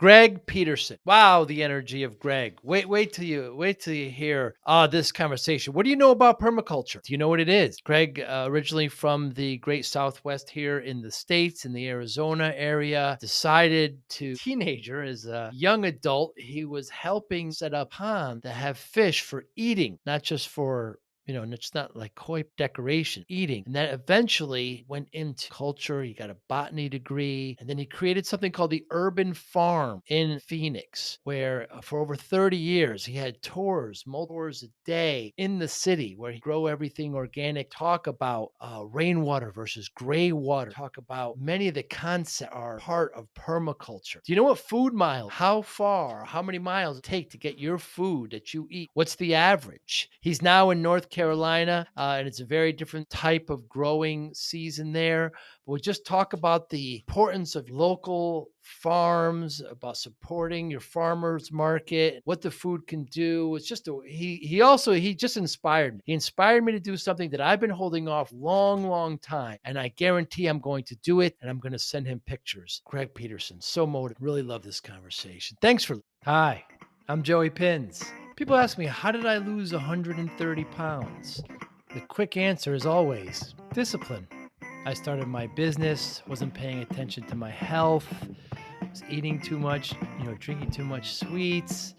Greg Peterson. Wow, the energy of Greg. Wait till you hear this conversation. What do you know about permaculture? Do you know what it is? Greg, originally from the great Southwest here in the States, in the Arizona area, decided to teenager as a young adult, he was helping set up a pond to have fish for eating, not just for and it's not like koi decoration, eating. And that eventually went into culture. He got a botany degree. And then he created something called the Urban Farm in Phoenix, where for over 30 years, he had tours, multiple tours a day in the city where he grow everything organic, talk about rainwater versus gray water, talk about many of the concepts are part of permaculture. Do you know what food miles, how far, how many miles it take to get your food that you eat? What's the average? He's now in North Carolina, and it's a very different type of growing season there. But we'll just talk about the importance of local farms, about supporting your farmers market, what the food can do. It's just he just inspired me. He inspired me to do something that I've been holding off long time, and I guarantee I'm going to do it, and I'm going to send him pictures. Greg Peterson, so motivated. Really love this conversation. Thanks for. Hi, I'm Joey Pinz. People ask me, how did I lose 130 pounds? The quick answer is always discipline. I started my business, wasn't paying attention to my health, was eating too much, drinking too much sweets.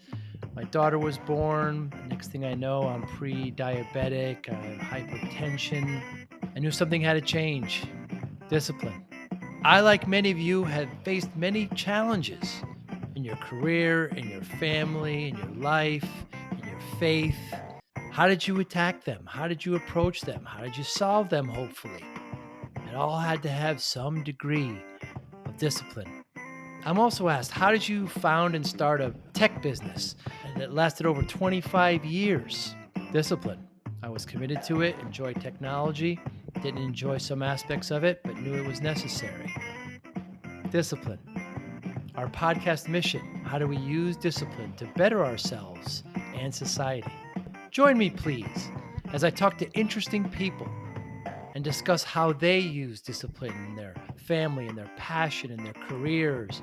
My daughter was born. Next thing I know, I'm pre-diabetic, I have hypertension. I knew something had to change. Discipline. I, like many of you, have faced many challenges in your career, in your family, in your life, in your faith. How did you attack them? How did you approach them? How did you solve them, hopefully? It all had to have some degree of discipline. I'm also asked, how did you found and start a tech business that lasted over 25 years? Discipline. I was committed to it, enjoyed technology, didn't enjoy some aspects of it, but knew it was necessary. Discipline. Our podcast mission, how do we use discipline to better ourselves and society? Join me, please, as I talk to interesting people and discuss how they use discipline in their family and their passion and their careers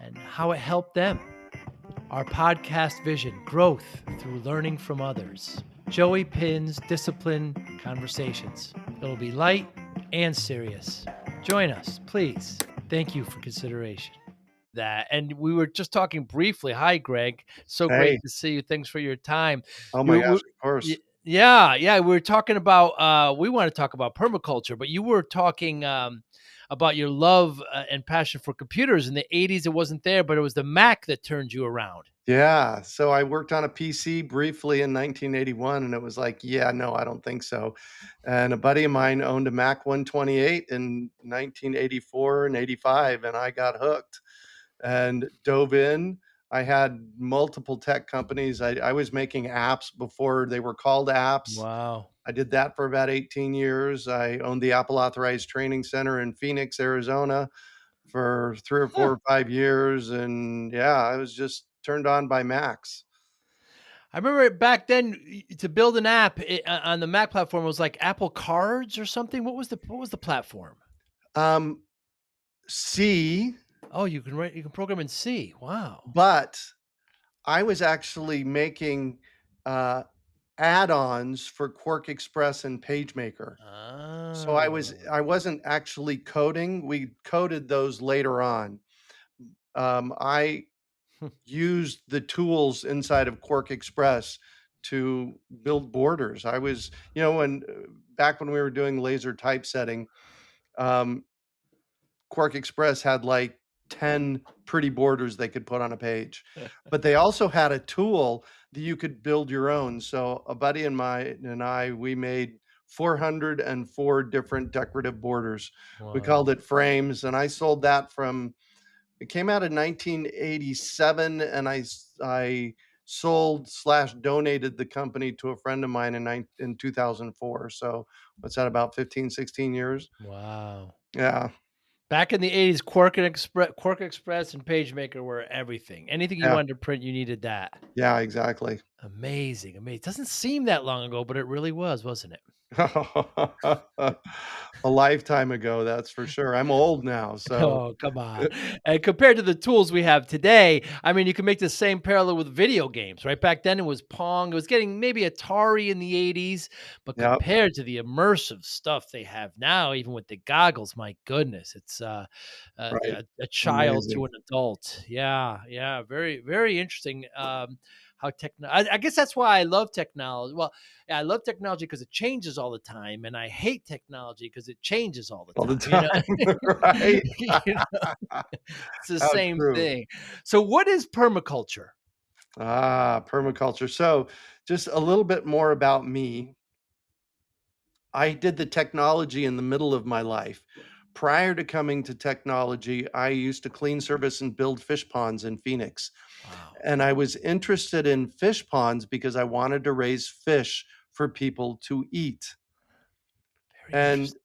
and how it helped them. Our podcast vision, growth through learning from others. Joey Pinz Discipline Conversations. It'll be light and serious. Join us, please. Thank you for consideration. And we were just talking briefly. Hi, Greg. So Hey. great to see you. Thanks for your time. Oh my You, gosh, we, of course. yeah. We were talking about. We want to talk about permaculture, but you were talking about your love and passion for computers in the '80s. It wasn't there, but it was the Mac that turned you around. Yeah, so I worked on a PC briefly in 1981, and it was like, "Yeah, no, I don't think so." And a buddy of mine owned a Mac 128 in 1984 and '85, and I got hooked and dove in. I had multiple tech companies. I was making apps before they were called apps. Wow. I did that for about 18 years. I owned the Apple Authorized Training Center in Phoenix, Arizona for 3 or 4 Huh. or 5 years, and yeah, I was just turned on by Macs. I remember back then to build an app on the Mac platform was like Apple Cards or something. What was the platform? Um, C, Oh, you can program in C. Wow. but I was actually making, uh, add-ons for Quark Express and PageMaker. So Oh. I wasn't actually coding, we coded those later on. I used the tools inside of Quark Express to build borders. I was when back when we were doing laser typesetting, um, Quark Express had like 10 pretty borders they could put on a page. But they also had a tool that you could build your own. So a buddy and I, we made 404 different decorative borders. We called Wow. it frames, and I sold that from it came out in 1987, and I sold/donated the company to a friend of mine in 2004. So what's that, about 15, 16 years? Wow. Yeah, Back in the '80s, Quark Express and PageMaker were everything. Anything you yeah, wanted to print, you needed that. yeah, exactly. Amazing. Doesn't seem that long ago, but it really was, wasn't it? A lifetime ago, that's for sure. I'm old now, so Oh, come on. And compared to the tools we have today, I mean, you can make the same parallel with video games, right? Back then it was Pong. It was getting maybe Atari in the 80s, but yep, compared to the immersive stuff they have now, even with the goggles, my goodness, it's right. a child to Amazing. an adult. Yeah, yeah, very, very interesting. How I guess that's why I love technology. Well, yeah, I love technology because it changes all the time, and I hate technology because it changes all the All the time. You know, time, right? you know, it's the How same true. thing. So, what is permaculture? Permaculture. So, just a little bit more about me. I did the technology in the middle of my life. Prior to coming to technology, I used to clean service and build fish ponds in Phoenix. Wow, And I was interested in fish ponds because I wanted to raise fish for people to eat. very And interesting.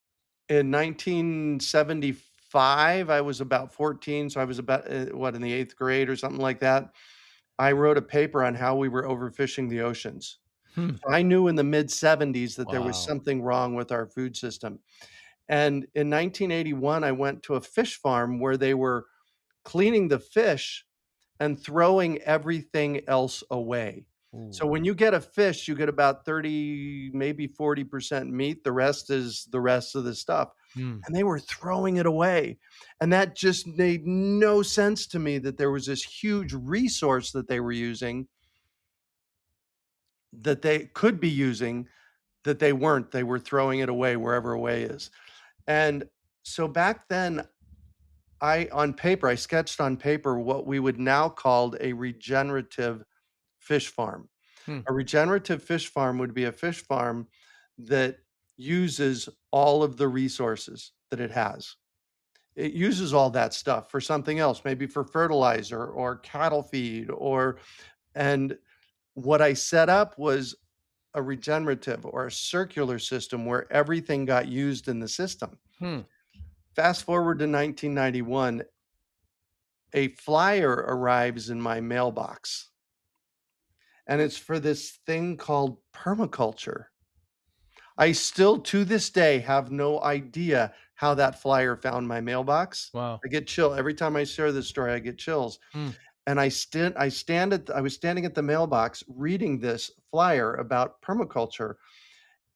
in 1975, I was about 14, so I was about, what, in the 8th grade or something like that. I wrote a paper on how we were overfishing the oceans. Hmm. So I knew in the mid-70s that there was Wow. something wrong with our food system. And in 1981, I went to a fish farm where they were cleaning the fish and throwing everything else away. So Ooh. when you get a fish, you get about 30, maybe 40% meat. The rest is the rest of the stuff. Hmm. And they were throwing it away. And that just made no sense to me that there was this huge resource that they were using that they could be using that they weren't. They were throwing it away wherever away is. And so back then, I sketched on paper what we would now call a regenerative fish farm. Hmm. A regenerative fish farm would be a fish farm that uses all of the resources that it has. It uses all that stuff for something else, maybe for fertilizer or cattle feed or and what I set up was a regenerative or a circular system where everything got used in the system. Hmm. Fast forward to 1991, a flyer arrives in my mailbox, and it's for this thing called permaculture. I still, to this day, have no idea how that flyer found my mailbox. Wow. I get chill every time I share this story, I get chills. Hmm. And I was standing at the mailbox reading this flyer about permaculture,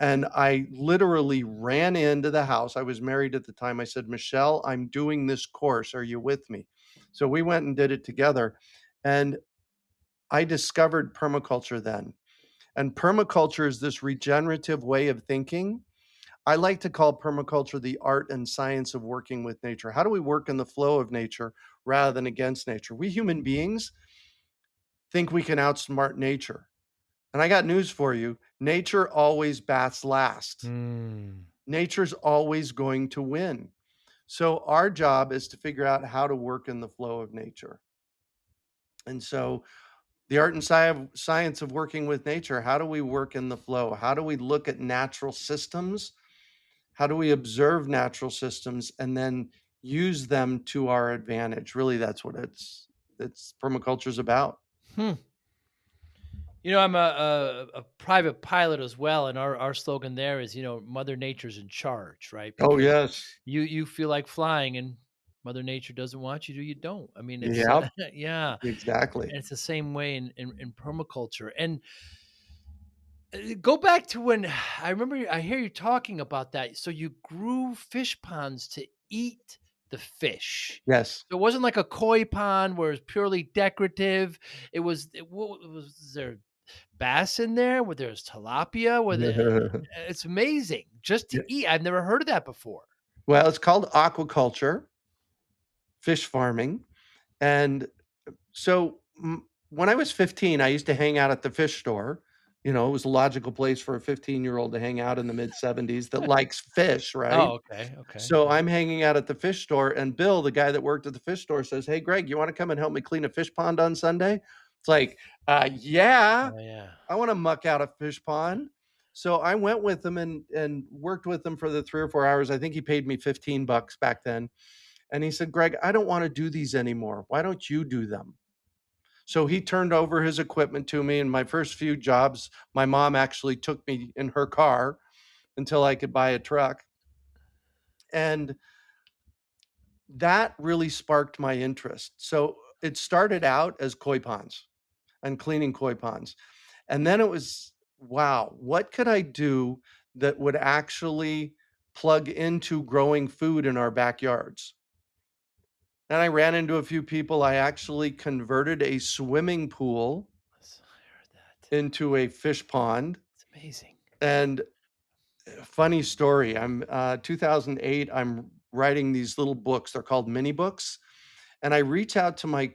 and I literally ran into the house. I was married at the time. I said, "Michelle, I'm doing this course. Are you with me?" So we went and did it together, and I discovered permaculture then. And permaculture is this regenerative way of thinking. I like to call permaculture the art and science of working with nature. How do we work in the flow of nature rather than against nature? We human beings think we can outsmart nature. And I got news for you. Nature always bats last. Hmm. Nature's always going to win. So our job is to figure out how to work in the flow of nature. And so the art and science of working with nature, how do we work in the flow? How do we look at natural systems? How do we observe natural systems and then use them to our advantage? Really, that's what it's permaculture is about. Hmm. You know, I'm a private pilot as well, and our slogan there is, Mother Nature's in charge, right? Oh, Because yes. you feel like flying, and Mother Nature doesn't want you to, you don't. I mean, it's Yep, yeah, exactly. and it's the same way in permaculture. And go back to when I remember I hear you talking about that. So you grew fish ponds to eat the fish. Yes. So it wasn't like a koi pond where it's purely decorative. What was there bass in there? Where there's tilapia? It's amazing just to Yeah. eat. I've never heard of that before. Well, it's called aquaculture, fish farming, and so, when I was 15, I used to hang out at the fish store. It was a logical place for a 15-year-old to hang out in the mid-70s that likes fish, right? Oh, okay, okay, So, yeah, I'm hanging out at the fish store, and Bill, the guy that worked at the fish store, says, "Hey, Greg, you wanna come and help me clean a fish pond on Sunday?" It's like, yeah, oh yeah. I wanna muck out a fish pond." So, I went with him and worked with him for the 3 or 4 hours. I think he paid me 15 bucks back then, and he said, "Greg, I don't wanna do these anymore. Why don't you do them?" So he turned over his equipment to me, and my first few jobs, my mom actually took me in her car, until I could buy a truck. And that really sparked my interest. So it started out as koi ponds and cleaning koi ponds. And then it was, wow, what could I do that would actually plug into growing food in our backyards? And I ran into a few people. I actually converted a swimming pool Yes, I heard that. into a fish pond. It's amazing. And funny story, 2008, I'm writing these little books. They're called mini books. And I reach out to my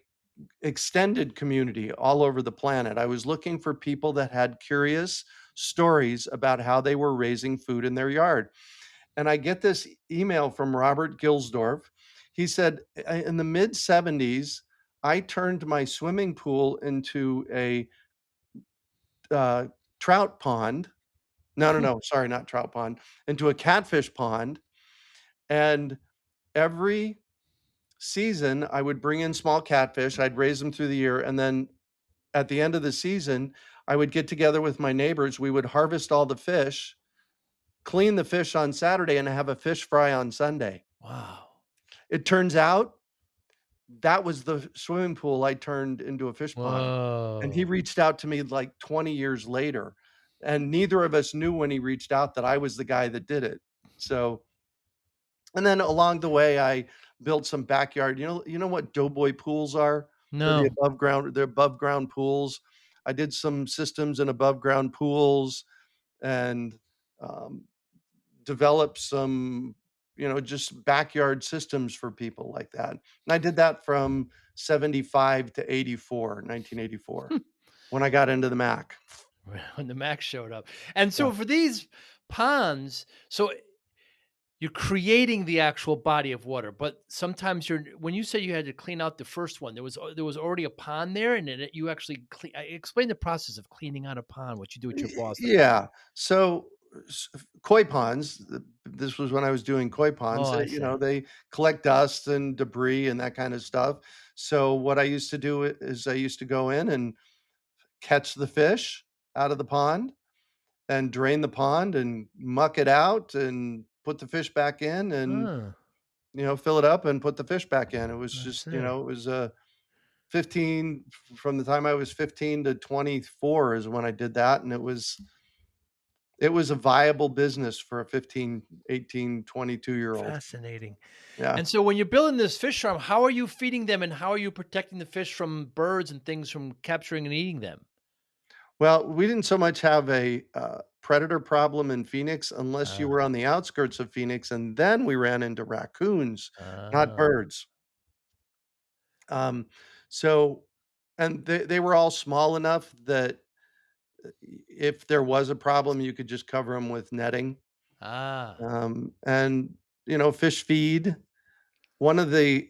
extended community all over the planet. I was looking for people that had curious stories about how they were raising food in their yard. And I get this email from Robert Gilsdorf. He said, In the mid 70s, I turned my swimming pool into a uh, trout pond. No, no, Hmm. no, sorry, not trout pond, into a catfish pond. And every season, I would bring in small catfish. I'd raise them through the year. And then at the end of the season, I would get together with my neighbors. We would harvest all the fish, clean the fish on Saturday, and have a fish fry on Sunday. Wow. It turns out that was the swimming pool I turned into a fish pond, and he Whoa. reached out to me, like, 20 years later, and neither of us knew when he reached out that I was the guy that did it. So and then along the way, I built some backyard, you know what doughboy pools are? No. They're above ground pools. I did some systems in above ground pools and, um, developed some, just backyard systems for people like that. And I did that from 75 to 84, 1984, when I got into the Mac. When the Mac showed up. And Yeah. so for these ponds, so you're creating the actual body of water, but sometimes you're when you say you had to clean out the first one, there was already a pond there, and then you actually explain the process of cleaning out a pond, what you do with your boss does. Yeah. So, koi ponds, this was when I was doing koi Oh, ponds, I see. they collect dust and debris and that kind of stuff. So what I used to do is I used to go in and catch the fish out of the pond and drain the pond and muck it out and put the fish back in and, Oh, fill it up and put the fish back in. It was I just, see. it was 15 from the time I was 15 to 24 is when I did that, and it was a viable business for a 15, 18, 22-year-old. Fascinating. Yeah. And so when you're building this fish farm, how are you feeding them and how are you protecting the fish from birds and things from capturing and eating them? Well, we didn't so much have a, predator problem in Phoenix unless you Ah, were on the outskirts of Phoenix, and then we ran into raccoons, not ah, birds. Um, so and they were all small enough that if there was a problem, you could just cover them with netting. ah, And, fish feed. One of the,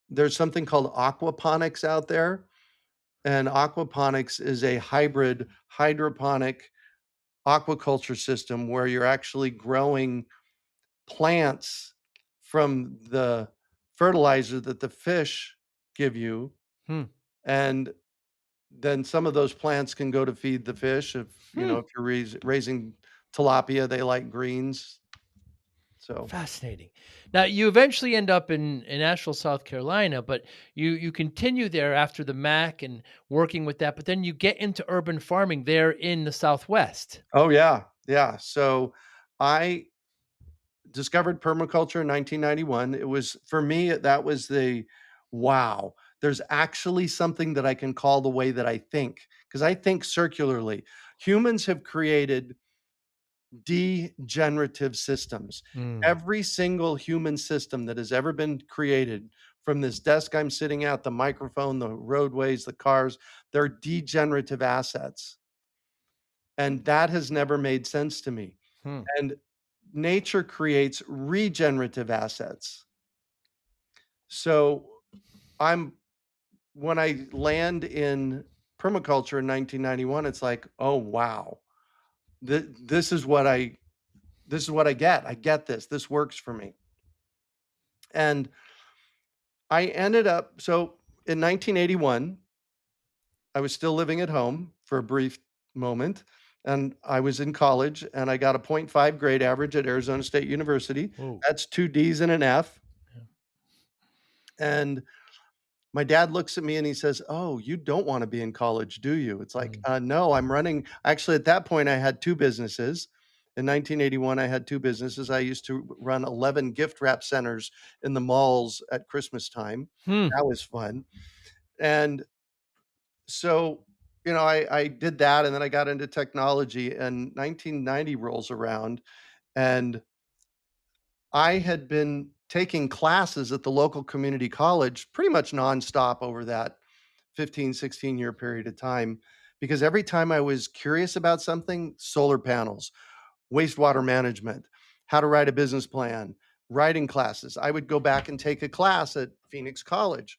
there's something called aquaponics out there. And aquaponics is a hybrid hydroponic aquaculture system where you're actually growing plants from the fertilizer that the fish give you. hmm, And then some of those plants can go to feed the fish. hmm. If you're raising tilapia, they like greens. So, Fascinating. Now you eventually end up in Asheville, South Carolina, but you continue there after the Mac and working with that, but then you get into urban farming there in the Southwest. oh yeah, yeah. So I discovered permaculture in 1991. It was for me, that was the wow, there's actually something that I can call the way that I think because I think circularly. Humans have created degenerative systems. Mm, Every single human system that has ever been created, from this desk I'm sitting at, the microphone, the roadways, the cars, they're degenerative assets. And that has never made sense to me. hmm. And nature creates regenerative assets. So I'm when I land in permaculture in 1991, it's like, oh wow, this is what I get. I get this. This works for me. And I ended up so in 1981, I was still living at home for a brief moment, and I was in college, and I got a .5 grade average at Arizona State University. Whoa. That's 2 Ds and an F, Yeah. and my dad looks at me and he says, "Oh, you don't wanna be in college, do you?" It's like, Mm. No, I'm running." Actually, at that point, I had 2 businesses. In 1981, I had 2 businesses. I used to run 11 gift wrap centers in the malls at Christmas time. Hmm. That was fun, and so, I did that, and then I got into technology, and 1990 rolls around, and I had been taking classes at the local community college pretty much nonstop over that 15, 16-year period of time, because every time I was curious about something, solar panels, wastewater management, how to write a business plan, writing classes, I would go back and take a class at Phoenix College.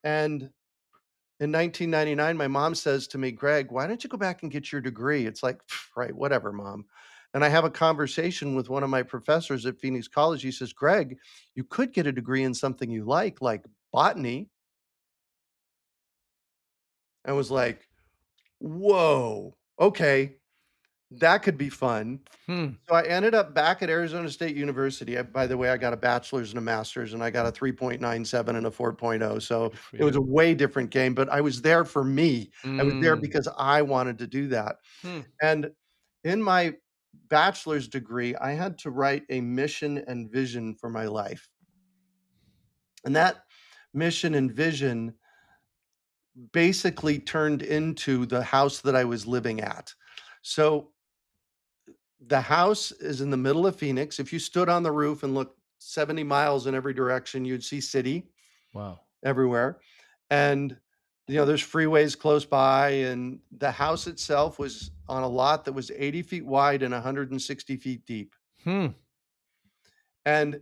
And in 1999, my mom says to me, "Greg, why don't you go back and get your degree?" It's like, "Pff, right, whatever, mom." And I have a conversation with one of my professors at Phoenix College. He says, "Greg, you could get a degree in something you like botany." I was like, "Whoa, okay, that could be fun." Hmm. So I ended up back at Arizona State University. By the way, I got a bachelor's and a master's, and I got a 3.97 and a 4.0. So Good for it was a you. way different game, but I was there for me. I was there Mm. because I wanted to do that. Hmm. And in my bachelor's degree, I had to write a mission and vision for my life. And that mission and vision basically turned into the house that I was living at. So the house is in the middle of Phoenix. If you stood on the roof and looked 70 miles in every direction, you'd see city Wow. everywhere. And there's freeways close by, and the house itself was on a lot that was 80 feet wide and 160 feet deep. Hmm. And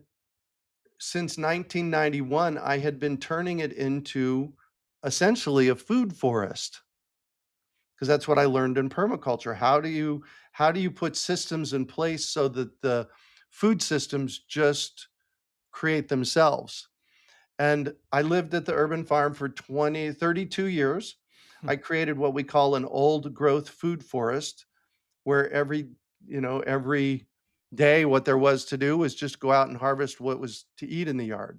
since 1991, I had been turning it into essentially a food forest, because that's what I learned in permaculture. How do you put systems in place so that the food systems just create themselves? And I lived at the urban farm for 32 years. Hmm. I created what we call an old growth food forest, where every day what there was to do was just go out and harvest what was to eat in the yard.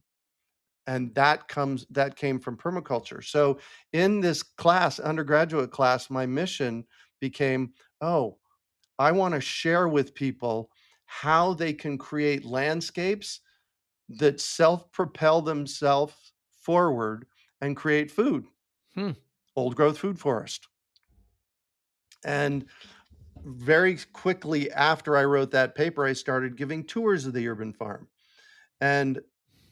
And that came from permaculture. So in this class, undergraduate class, my mission became, oh, I want to share with people how they can create landscapes that self-propel themselves forward and create food, Hmm. old growth food forest. And very quickly after I wrote that paper, I started giving tours of the urban farm. And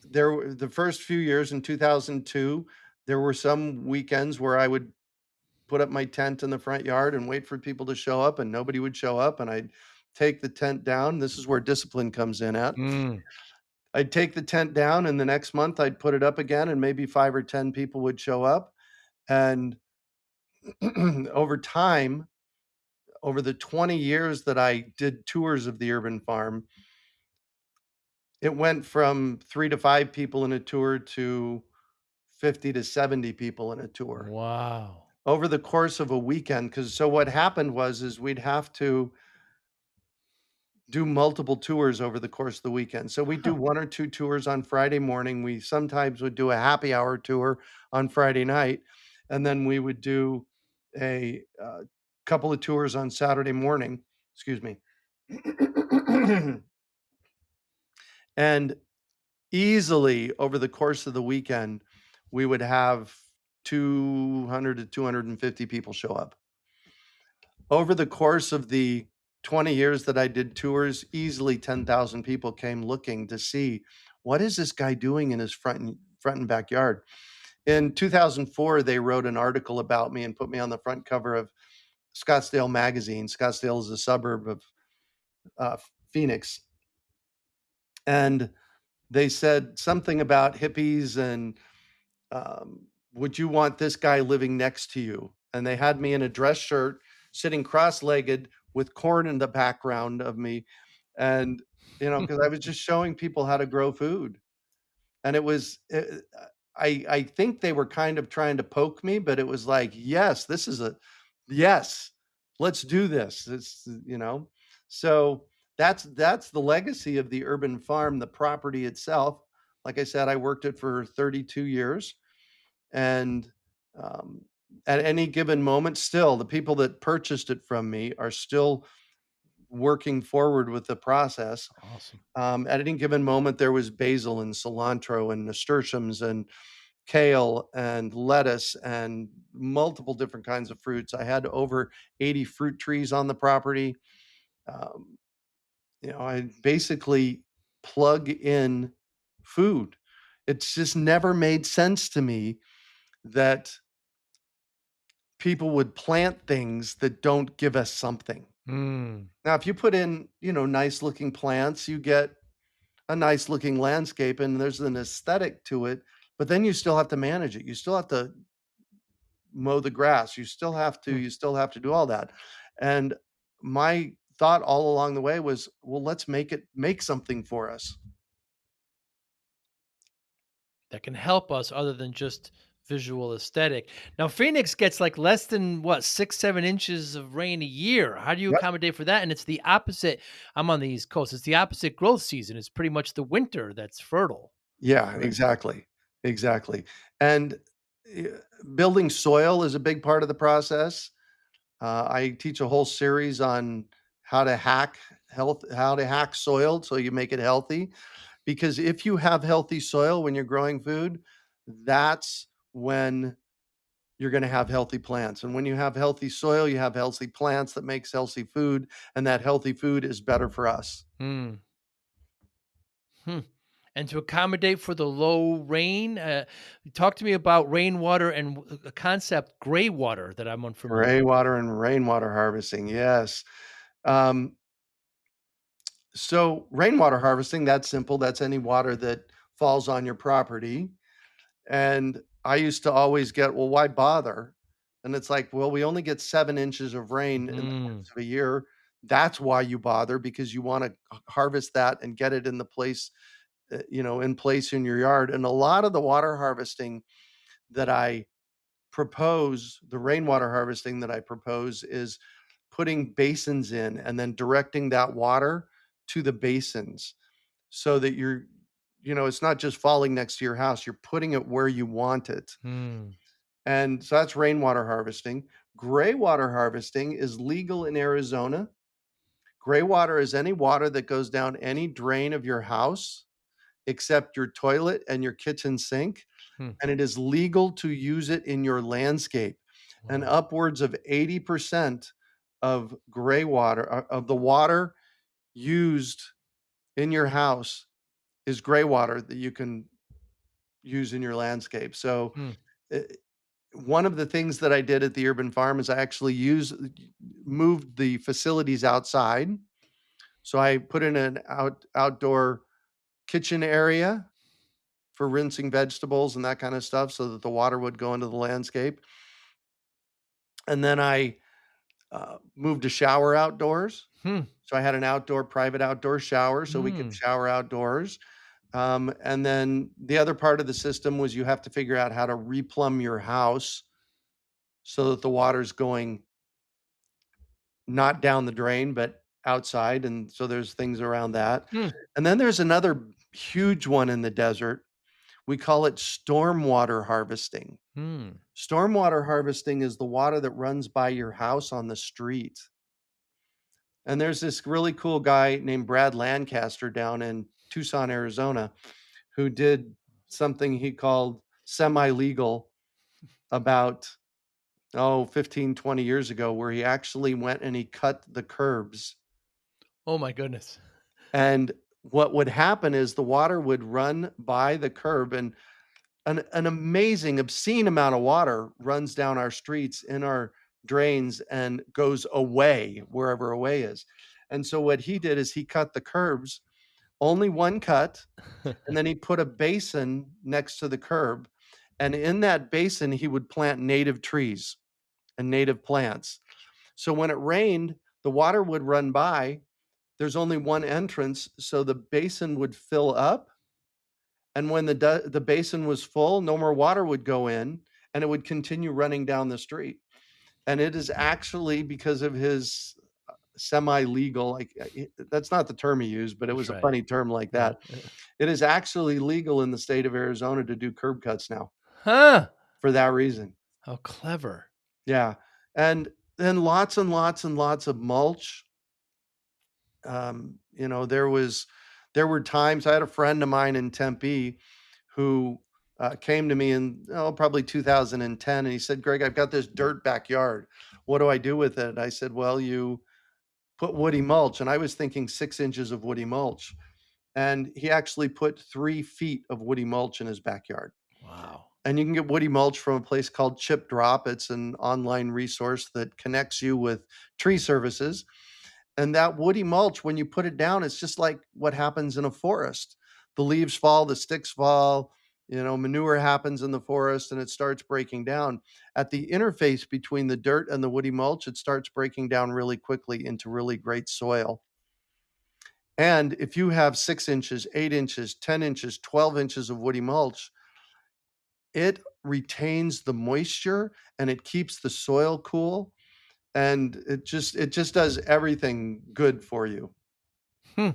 there were the first few years in 2002, there were some weekends where I would put up my tent in the front yard and wait for people to show up, and nobody would show up, and I'd take the tent down. This is where discipline comes in at. Mm. I'd take the tent down, and the next month I'd put it up again, and maybe 5 or 10 people would show up. And over time, over the 20 years that I did tours of the urban farm, it went from 3 to 5 people in a tour to 50 to 70 people in a tour Wow. over the course of a weekend. Because so what happened was is we'd have to do multiple tours over the course of the weekend. So we do 1 or 2 tours on Friday morning. We sometimes would do a happy hour tour on Friday night, and then we would do a, couple of tours on Saturday morning. Excuse me. And easily over the course of the weekend, we would have 200 to 250 people show up. Over the course of the 20 years that I did tours, easily 10,000 people came looking to see, what is this guy doing in his front and backyard? In 2004, they wrote an article about me and put me on the front cover of Scottsdale magazine. Scottsdale is a suburb of Phoenix, and they said something about hippies and, would you want this guy living next to you? And they had me in a dress shirt, sitting cross-legged with corn in the background of me, and, because I was just showing people how to grow food. And it was, I think they were kind of trying to poke me, but it was like, "Yes, this is a yes, let's do this. So that's the legacy of the urban farm, the property itself. Like I said, I worked it for 32 years, and um, at any given moment, still the people that purchased it from me are still working forward with the process. Awesome. At any given moment, there was basil and cilantro and nasturtiums and kale and lettuce and multiple different kinds of fruits. I had over 80 fruit trees on the property. Um, I basically plug in food. It's just never made sense to me that people would plant things that don't give us something. Mm, Now, if you put in, nice looking plants, you get a nice looking landscape and there's an aesthetic to it, but then you still have to manage it. You still have to mow the grass. hmm. You still have to do all that. And my thought all along the way was, well, let's make something for us. That can help us other than just visual aesthetic. Now, Phoenix gets like less than what, 6, 7 inches of rain a year. How do you Yep. accommodate for that? And it's the opposite. I'm on the East Coast. It's the opposite growth season. It's pretty much the winter that's fertile. Yeah, Correct. exactly. Exactly. And eh, building soil is a big part of the process. I teach a whole series on how to hack soil so you make it healthy. Because if you have healthy soil when you're growing food, that's when you're going to have healthy plants. And when you have healthy soil, you have healthy plants that makes healthy food, and that healthy food is better for us. Hmm. Hmm. And to accommodate for the low rain, talk to me about rainwater and a concept, gray water, that I'm unfamiliar Gray with. water and rainwater harvesting, yes. Um, so rainwater harvesting, that's simple. That's any water that falls on your property. And I used to always get, "Well, why bother?" And it's like, "Well, we only get 7 inches of rain in the Mm, course of a year. That's why you bother, because you wanna harvest that and get it in the place, in place in your yard." And a lot of the water harvesting that I the rainwater harvesting that I propose is putting basins in and then directing that water to the basins so that it's not just falling next to your house, you're putting it where you want it. mm, And so that's rainwater harvesting. Gray water harvesting is legal in Arizona. Gray water is any water that goes down any drain of your house except your toilet and your kitchen sink, hmm. and it is legal to use it in your landscape. And Wow. upwards of 80% of gray water, of the water used in your house, is gray water that you can use in your landscape. So, Hmm. eh, one of the things that I did at the urban farm is I actually moved the facilities outside. So I put in an outdoor kitchen area for rinsing vegetables and that kind of stuff so that the water would go into the landscape. And then I moved a shower outdoors. Hmm. So I had an private outdoor shower so we could Hmm. shower outdoors. And then the other part of the system was you have to figure out how to replumb your house so that the water's going not down the drain, but outside. And so there's things around that. Hmm. And then there's another huge one in the desert. We call it stormwater harvesting. Hmm. Stormwater harvesting is the water that runs by your house on the street. And there's this really cool guy named Brad Lancaster down in Tucson, Arizona, who did something he called semi-legal about 15, 20 years ago, where he actually went and he cut the curbs. Oh my goodness. And what would happen is the water would run by the curb, and an amazing, obscene amount of water runs down our streets in our drains and goes away wherever away is. And so what he did is he cut the curbs, only one cut, and then he put a basin next to the curb. And in that basin, he would plant native trees and native plants. So when it rained, the water would run by. There's only one entrance, so the basin would fill up, and when the basin was full, no more water would go in, and it would continue running down the street. and it is actually because of his semi-legal, like, that's not the term he used, but it That's was a right. funny term like Yeah. that. It is actually legal in the state of Arizona to do curb cuts now Huh. for that reason. How clever. Yeah, and then lots and lots and lots of mulch. You know, there were times I had a friend of mine in Tempe who, came to me in, oh, probably 2010, and he said, "Greg, I've got this dirt backyard. What do I do with it?" I said, "Well, you put woody mulch," and I was thinking 6 inches of woody mulch, and he actually put 3 feet of woody mulch in his backyard. Wow. And you can get woody mulch from a place called Chip Drop. It's an online resource that connects you with tree services. And that woody mulch, when you put it down, it's just like what happens in a forest. The leaves fall, the sticks fall, you know, manure happens in the forest and it starts breaking down. At the interface between the dirt and the woody mulch, it starts breaking down really quickly into really great soil. And if you have 6 inches, 8 inches, 10 inches, 12 inches of woody mulch, it retains the moisture and it keeps the soil cool, and it just does everything good for you. Hmm.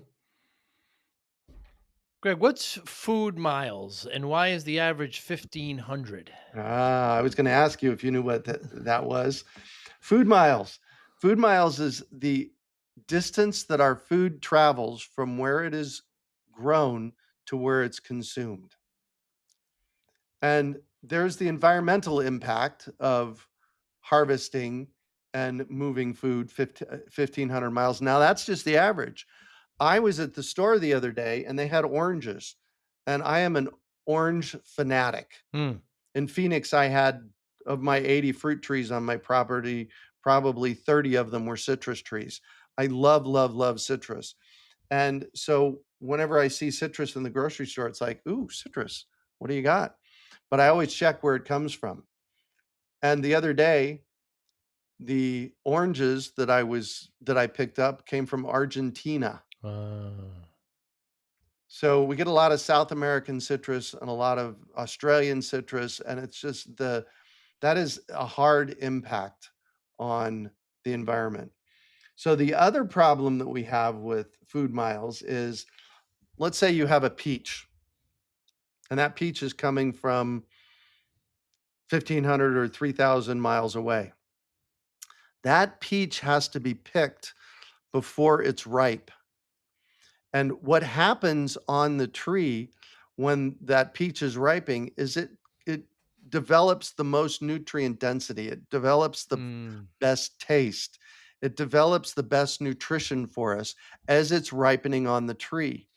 Greg, what's food miles and why is the average 1,500? I was gonna ask you if you knew what that was. Food miles. Food miles is the distance that our food travels from where it is grown to where it's consumed. And there's the environmental impact of harvesting and moving food 1,500 miles. Now that's just the average. I was at the store the other day and they had oranges, and I am an orange fanatic. Hmm. In Phoenix, I had, of my 80 fruit trees on my property, probably 30 of them were citrus trees. I love, love, love citrus. And so whenever I see citrus in the grocery store, it's like, ooh, citrus. What do you got? But I always check where it comes from. And the other day, the oranges that I picked up came from Argentina. Uh, So we get a lot of South American citrus and a lot of Australian citrus, and it's just that is a hard impact on the environment. So the other problem that we have with food miles is, let's say you have a peach, and that peach is coming from 1,500 or 3,000 miles away. That peach has to be picked before it's ripe. And what happens on the tree when that peach is ripening is it develops the most nutrient density. It develops the mm, best taste. It develops the best nutrition for us as it's ripening on the tree.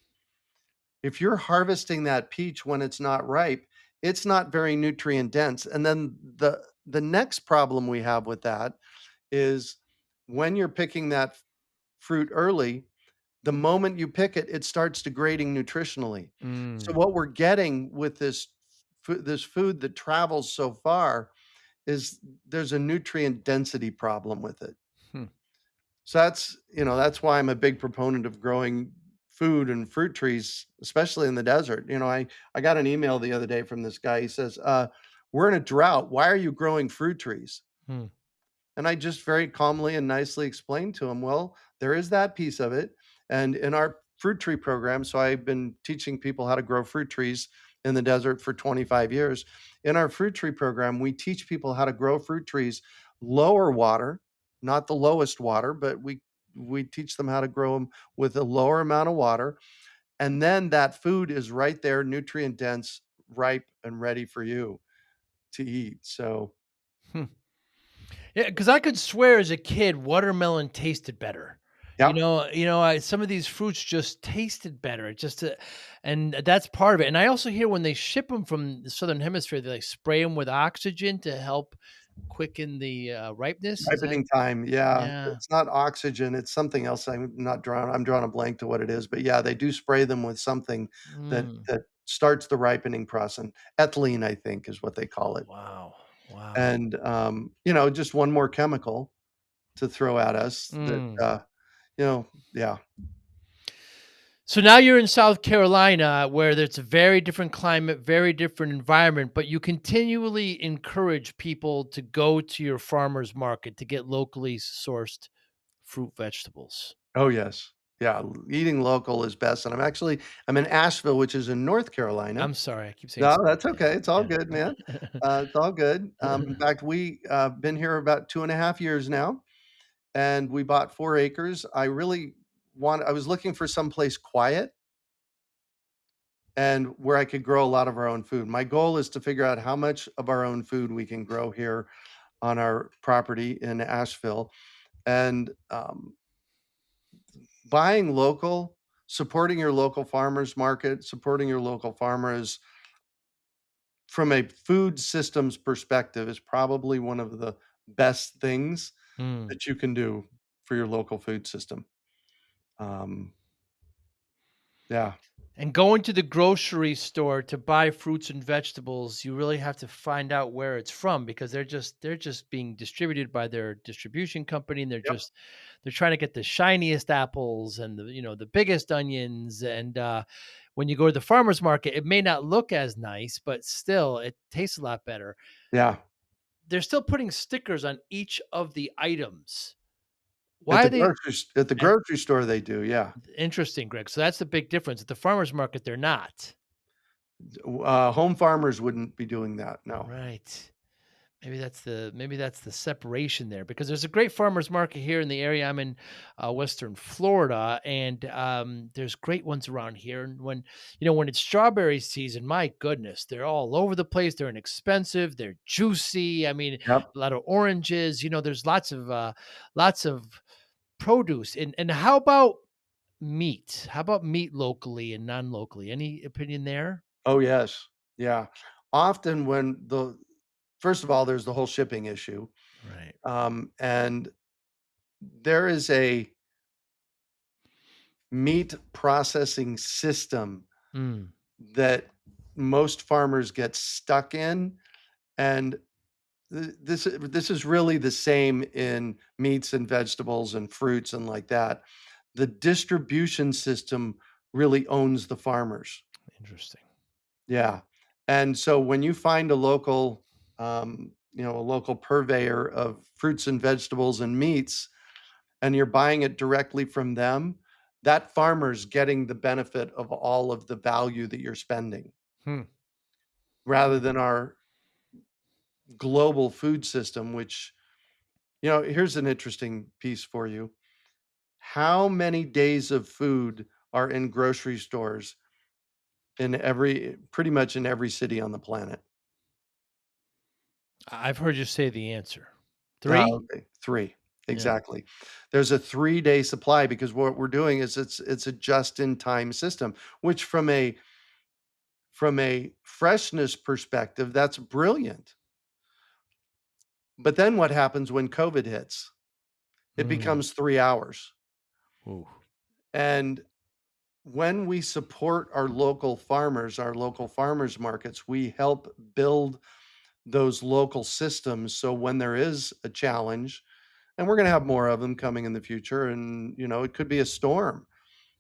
If you're harvesting that peach when it's not ripe, it's not very nutrient dense. And then the next problem we have with that is when you're picking that fruit early, the moment you pick it, it starts degrading nutritionally. So mm, what we're getting with this food that travels so far is there's a nutrient density problem with it. hmm. So that's, you know, that's why I'm a big proponent of growing food and fruit trees, especially in the desert. You know, I got an email the other day from this guy. He says, "We're in a drought. Why are you growing fruit trees?" Hmm. And I just very calmly and nicely explained to him, well, there is that piece of it. And in our fruit tree program, so I've been teaching people how to grow fruit trees in the desert for 25 years. In our fruit tree program, we teach people how to grow fruit trees lower water, not the lowest water, but we teach them how to grow them with a lower amount of water. And then that food is right there, nutrient dense, ripe, and ready for you to eat. So, Hmm. Yeah, because I could swear as a kid watermelon tasted better. yep. Some of these fruits just tasted better. It just, and that's part of it. And I also hear when they ship them from the southern hemisphere, they like spray them with oxygen to help quicken the ripeness. Is that? Ripening time, yeah. Yeah. It's not oxygen, it's something else I'm drawing a blank to what it is, but yeah, they do spray them with something Mm. that starts the ripening process. Ethylene, I think, is what they call it. Wow. Wow. And, you know, just one more chemical to throw at us that, Mm. you know, yeah. So now you're in South Carolina where there's a very different climate, very different environment, but you continually encourage people to go to your farmer's market to get locally sourced fruit, vegetables. Oh, yes. Yeah, eating local is best, and I'm in Asheville, which is in North Carolina. I'm sorry, I keep saying No, sorry. that's okay, it's all good, man. It's all good. In Yeah. fact, been here about 2.5 years now, and we bought 4 acres. I was looking for someplace quiet and where I could grow a lot of our own food. My goal is to figure out how much of our own food we can grow here on our property in Asheville, and, buying local, supporting your local farmers market, supporting your local farmers from a food systems perspective is probably one of the best things Mm. that you can do for your local food system. Um, yeah, And going to the grocery store to buy fruits and vegetables, you really have to find out where it's from because they're just being distributed by their distribution company, and yep, they're trying to get the shiniest apples and the biggest onions. And when you go to the farmers market, it may not look as nice, but still it tastes a lot better. yeah. They're still putting stickers on each of the items. Why are they? At the And grocery store, they do, yeah. interesting, Greg. So that's the big difference. At the farmers market, they're not. Home farmers wouldn't be doing that, no. Right. Maybe that's the separation there because there's a great farmers market here in the area. I'm in Western Florida, and there's great ones around here. And when it's strawberry season, my goodness, they're all over the place. They're inexpensive. They're juicy. I mean, Yep. a lot of oranges. There's lots of produce. And how about meat? How about meat locally and non-locally? Any opinion there? Oh, yes. Yeah. Often when the First of all, there's the whole shipping issue, Right. and there is a meat processing system Mm, that most farmers get stuck in, and this is really the same in meats and vegetables and fruits and like that. The distribution system really owns the farmers. interesting. Yeah, and so when you find a local purveyor of fruits and vegetables and meats, and you're buying it directly from them, that farmer's getting the benefit of all of the value that you're spending, Hmm. rather than our global food system, which, here's an interesting piece for you. How many days of food are in grocery stores pretty much in every city on the planet? I've heard you say the answer. Ah, 3? okay, 3. Yeah. Exactly. There's a 3-day supply because what we're doing is it's a just-in-time system, which from a freshness perspective, that's brilliant. But then what happens when COVID hits? It Mm. becomes 3 hours. Ooh. And when we support our local farmers markets, we help build those local systems, so when there is a challenge, and we're gonna have more of them coming in the future, and, it could be a storm.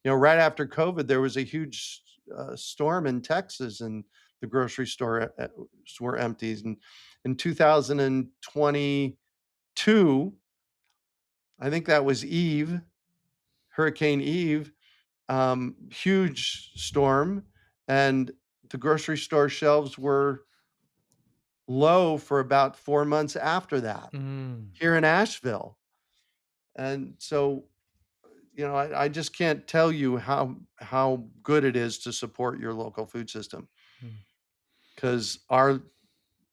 Right after COVID, there was a huge, storm in Texas, and the grocery were empty, and in 2022, I think that was Hurricane Eve, huge storm, and the grocery store shelves were low for about 4 months after that Mm. here in Asheville, and so, I just can't tell you how good it is to support your local food system, Mm. because our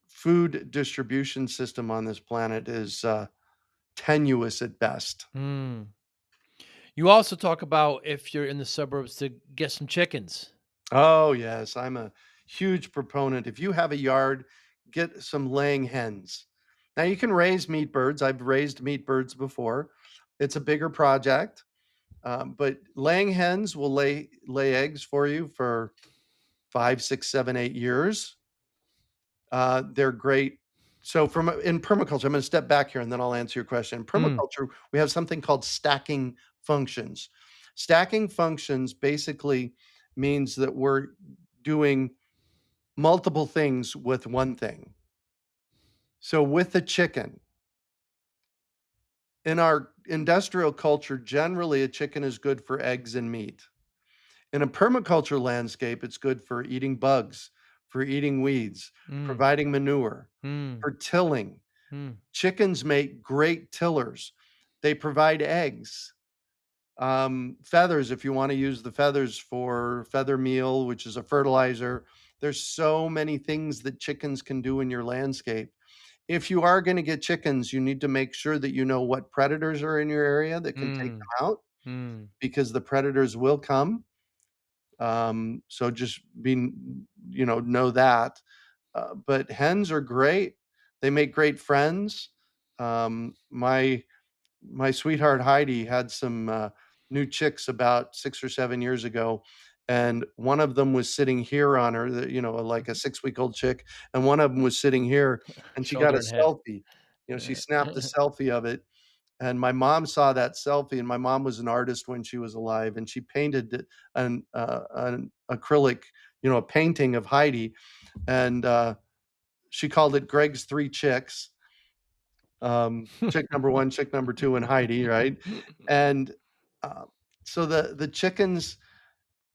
food distribution system on this planet is, tenuous at best. Mm. You also talk about if you're in the suburbs to get some chickens. Oh, yes, I'm a huge proponent. If you have a yard, get some laying hens. Now you can raise meat birds. I've raised meat birds before. It's a bigger project, but laying hens will lay eggs for you for 5, 6, 7, 8 years. They're great. So in permaculture, I'm going to step back here and then I'll answer your question. In Mm. permaculture, we have something called stacking functions. Stacking functions basically means that we're doing multiple things with one thing. So with the chicken, in our industrial culture, generally a chicken is good for eggs and meat. In a permaculture landscape, it's good for eating bugs, for eating weeds, Mm, providing manure, mm, for tilling. mm, Chickens make great tillers. They provide eggs. Feathers, if you wanna use the feathers for feather meal, which is a fertilizer. There's so many things that chickens can do in your landscape. If you are gonna get chickens, you need to make sure that you know what predators are in your area that can take mm, them out, mm. because the predators will come. So just being, know that. But hens are great. They make great friends. My sweetheart Heidi had some new chicks about 6 or 7 years ago, and one of them was sitting here on her, like a 6 week old chick, and one of them was sitting here, and she got Shoulder a and head. selfie. She snapped a selfie of it, and my mom saw that selfie, and my mom was an artist when she was alive, and she painted an acrylic, a painting of Heidi, and she called it Greg's Three Chicks. Chick number one, chick number two, and Heidi, right? And uh, so the chickens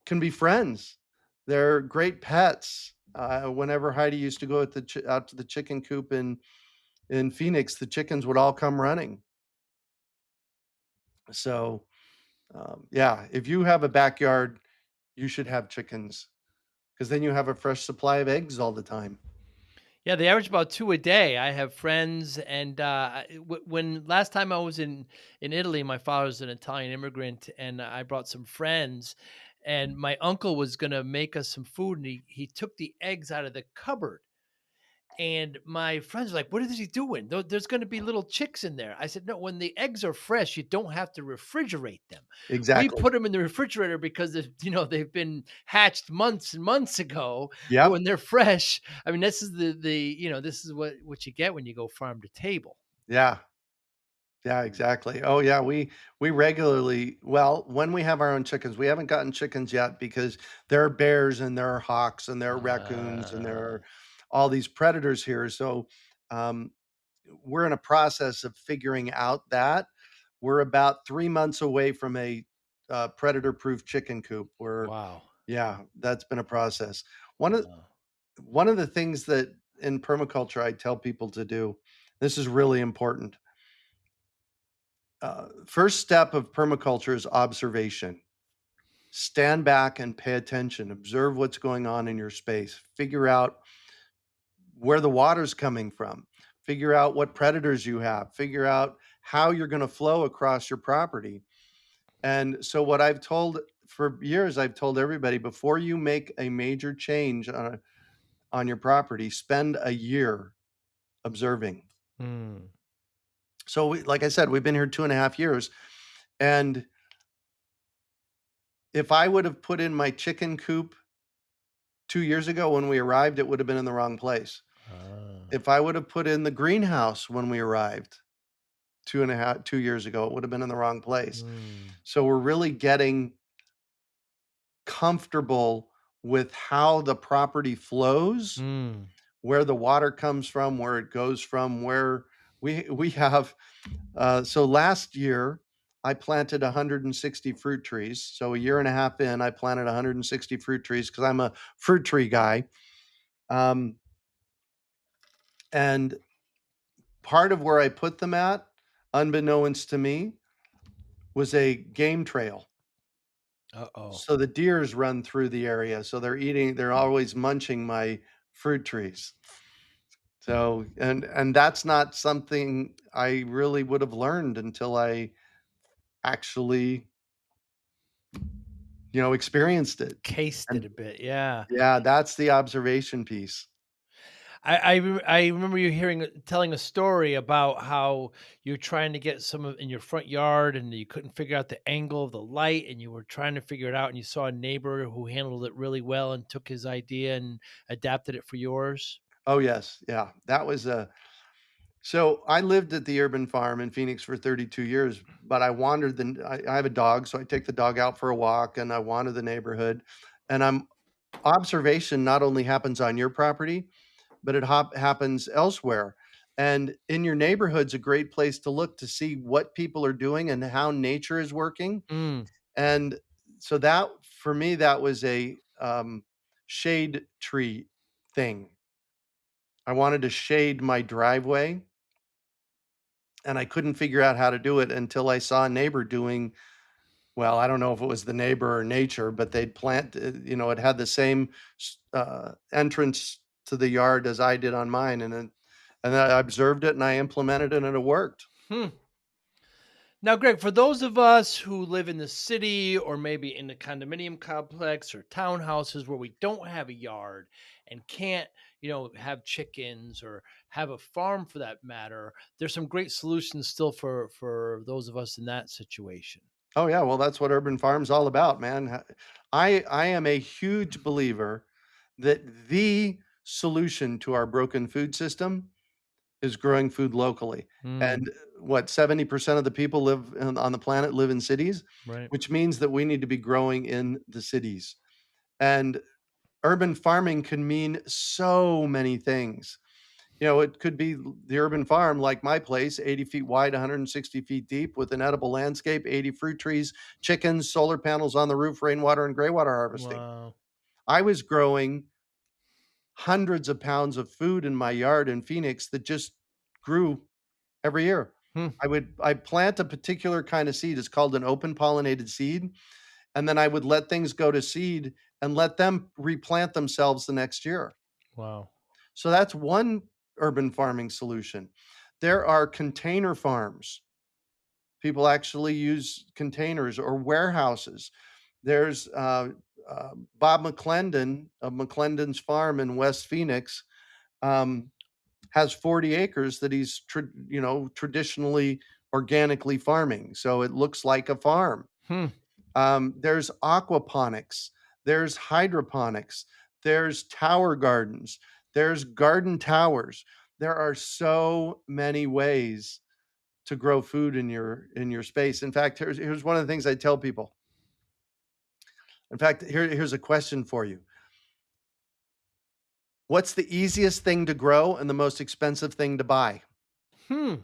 can be friends. They're great pets. Whenever Heidi used to go out to the chicken coop in Phoenix, the chickens would all come running. So yeah, if you have a backyard, you should have chickens, because then you have a fresh supply of eggs all the time. Yeah, they average about 2 a day. I have friends, and, when last time I was in Italy, my father's an Italian immigrant, and I brought some friends, and my uncle was gonna make us some food, and he took the eggs out of the cupboard. And my friends are like, "What is he doing? There's going to be little chicks in there." I said, "No, when the eggs are fresh, you don't have to refrigerate them. We Exactly. put them in the refrigerator because they've been hatched months and months ago. But Yep. when they're fresh, I mean, this is this is what you get when you go farm to table." Yeah. Yeah, exactly. Oh, yeah, we regularly, well, when we have our own chickens, we haven't gotten chickens yet because there are bears and there are hawks and there are raccoons and there Uh, are all these predators here. So, um, we're in a process of figuring out that. We're about 3 months away from a, predator-proof chicken coop. wow. Yeah, that's been a process. One of Wow. one of the things that in permaculture I tell people to do, this is really important. First step of permaculture is observation. Stand back and pay attention. Observe what's going on in your space. Figure out where the water's coming from. Figure out what predators you have. Figure out how you're going to flow across your property. And so, what I've told for years, I've told everybody, before you make a major change on your property, spend a year observing. Mm, So, like I said, we've been here 2.5 years. And if I would have put in my chicken coop 2 years ago when we arrived, it would have been in the wrong place. ah, If I would have put in the greenhouse when we arrived 2 years ago, it would have been in the wrong place. mm, So we're really getting comfortable with how the property flows, mm, where the water comes from, where it goes from, where we have so last year, I planted 160 fruit trees. So a year and a half in, I planted 160 fruit trees because I'm a fruit tree guy. Um, and part of where I put them at, unbeknownst to me, was a game trail. uh-oh. So the deers run through the area. So they're always munching my fruit trees. So and that's not something I really would have learned until I actually, experienced it. Cased it And a bit, yeah. yeah, that's the observation piece. I remember you telling a story about how you're trying to get some in your front yard, and you couldn't figure out the angle of the light, and you were trying to figure it out, and you saw a neighbor who handled it really well and took his idea and adapted it for yours. Oh, yes, yeah. That was a So I lived at the urban farm in Phoenix for 32 years, but I wandered I have a dog, so I take the dog out for a walk and I wander the neighborhood. And I'm observation not only happens on your property, but it happens elsewhere. And in your neighborhood's a great place to look to see what people are doing and how nature is working. Mm, And so that for me, that was a shade tree thing. I wanted to shade my driveway and I couldn't figure out how to do it until I saw a neighbor doing well, I don't know if it was the neighbor or nature, but they'd plant, it had the same entrance to the yard as I did on mine, and I observed it and I implemented it and it worked. hmm. Now, Greg, for those of us who live in the city or maybe in the condominium complex or townhouses where we don't have a yard and can't, have chickens or have a farm for that matter, there's some great solutions still for those of us in that situation. Oh yeah, well that's what urban farm's all about, man. I am a huge believer that the solution to our broken food system is growing food locally. Mm, And what 70% of the people on the planet live in cities, right. which means that we need to be growing in the cities. And urban farming can mean so many things. It could be the urban farm like my place, 80 feet wide, 160 feet deep, with an edible landscape, 80 fruit trees, chickens, solar panels on the roof, rainwater and gray water harvesting. Wow. I was growing hundreds of pounds of food in my yard in Phoenix that just grew every year. Hmm. I plant a particular kind of seed, it's called an open pollinated seed, and then I would let things go to seed and let them replant themselves the next year. Wow. So that's one urban farming solution. There are container farms. People actually use containers or warehouses. There's Bob McClendon of McClendon's Farm in West Phoenix. Um, has 40 acres that he's traditionally organically farming, so it looks like a farm. Hmm. There's aquaponics, there's hydroponics, there's tower gardens, there's garden towers. There are so many ways to grow food in your space. In fact, here's one of the things I tell people. In fact, here's a question for you. What's the easiest thing to grow and the most expensive thing to buy? Hmm.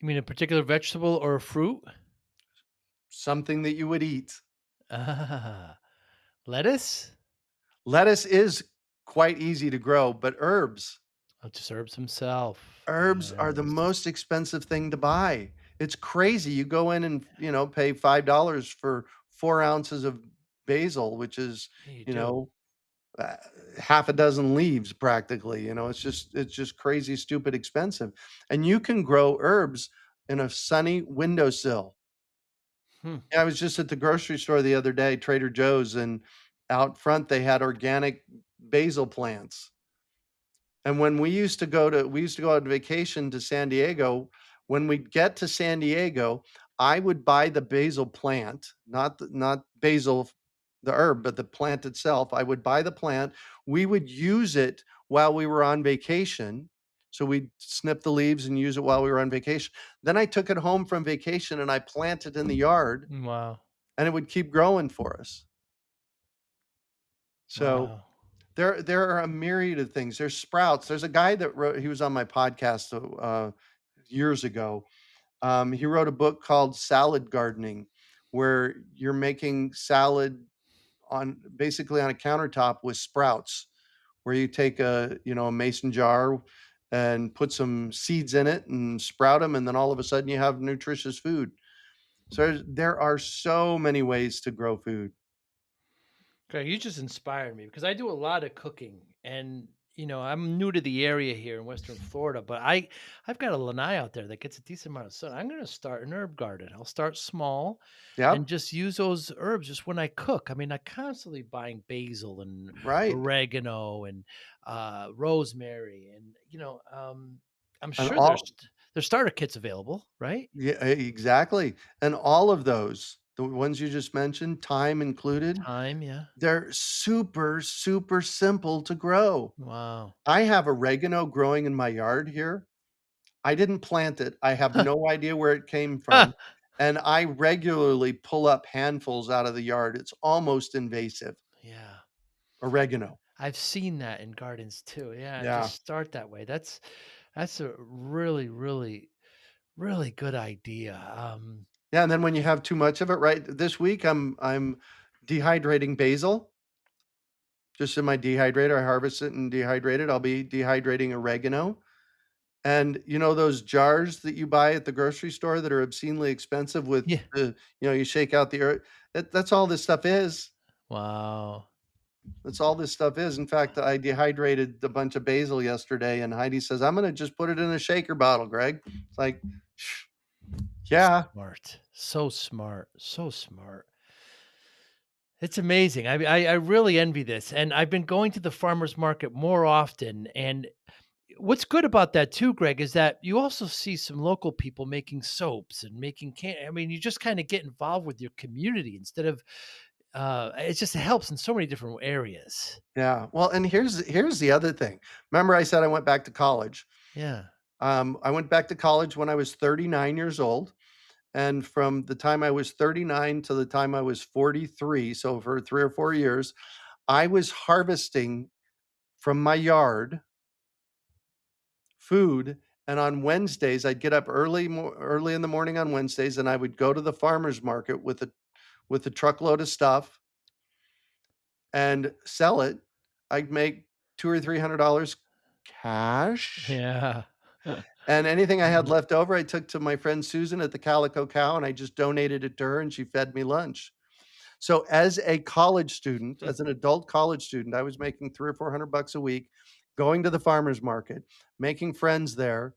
You mean a particular vegetable or a fruit? Something that you would eat. Ah, lettuce? Lettuce is quite easy to grow, but Oh, just herbs himself. herbs are the Yes. most expensive thing to buy. It's crazy. You go in and, pay $5 for 4 ounces of basil, which is, Yeah, you you do. know, uh, half a dozen leaves practically, it's just crazy, stupid expensive. And you can grow herbs in a sunny windowsill. Hmm. Yeah, I was just at the grocery store the other day, Trader Joe's, and out front they had organic basil plants. And when we used to go on vacation to San Diego, when we'd get to San Diego, I would buy the basil plant, not basil the herb, but the plant itself. I would buy the plant. We would use it while we were on vacation. So we'd snip the leaves and use it while we were on vacation. Then I took it home from vacation and I planted in the yard Wow. and it would keep growing for us. So Wow. there are a myriad of things. There's sprouts. There's a guy that wrote he was on my podcast, years ago. He wrote a book called Salad Gardening, where you're making salad on basically on a countertop with sprouts, where you take a mason jar and put some seeds in it and sprout them, and then all of a sudden you have nutritious food. So there are so many ways to grow food. Greg, you just inspired me because I do a lot of cooking and I'm new to the area here in Western Florida, but I've got a lanai out there that gets a decent amount of sun. I'm going to start an herb garden. I'll start small and Yep, just use those herbs just when I cook. I mean, I constantly buying basil and right. oregano and rosemary and I'm And sure there's all there's starter kits available, right? Yeah, exactly. And all of those the ones you just mentioned, thyme included, Thyme, yeah. they're super, super simple to grow. Wow. I have oregano growing in my yard here. I didn't plant it. I have no idea where it came from, and I regularly pull up handfuls out of the yard. It's almost invasive. Yeah. Oregano. I've seen that in gardens too. Yeah, Yeah. just start that way. That's a really, really, really good idea. Yeah, and then when you have too much of it, right, this week, I'm dehydrating basil, just in my dehydrator. I harvest it and dehydrate it. I'll be dehydrating oregano. And you know those jars that you buy at the grocery store that are obscenely expensive with Yeah. the you shake out the earth. That's all this stuff is. Wow. That's all this stuff is. In fact, I dehydrated a bunch of basil yesterday, and Heidi says, "I'm gonna just put it in a shaker bottle, Greg." It's like, yeah, Smart. So smart. So smart. It's amazing. I really envy this. And I've been going to the farmers market more often. And what's good about that too, Greg, is that you also see some local people making soaps and making I mean, you just kind of get involved with your community instead of it just helps in so many different areas. yeah. Well, and here's the other thing. Remember I said I went back to college. Yeah. I went back to college when I was 39 years old, and from the time I was 39 to the time I was 43, so for 3 or 4 years, I was harvesting from my yard food, and on Wednesdays, I'd get up early in the morning on Wednesdays, and I would go to the farmer's market with a truckload of stuff and sell it. I'd make 2 or $300 cash, Yeah. and anything I had Mhm. left over, I took to my friend Susan at the Calico Cow, and I just donated it to her, and she fed me lunch. So as a college student, as an adult college student, I was making 3 or 400 bucks a week, going to the farmer's market, making friends there,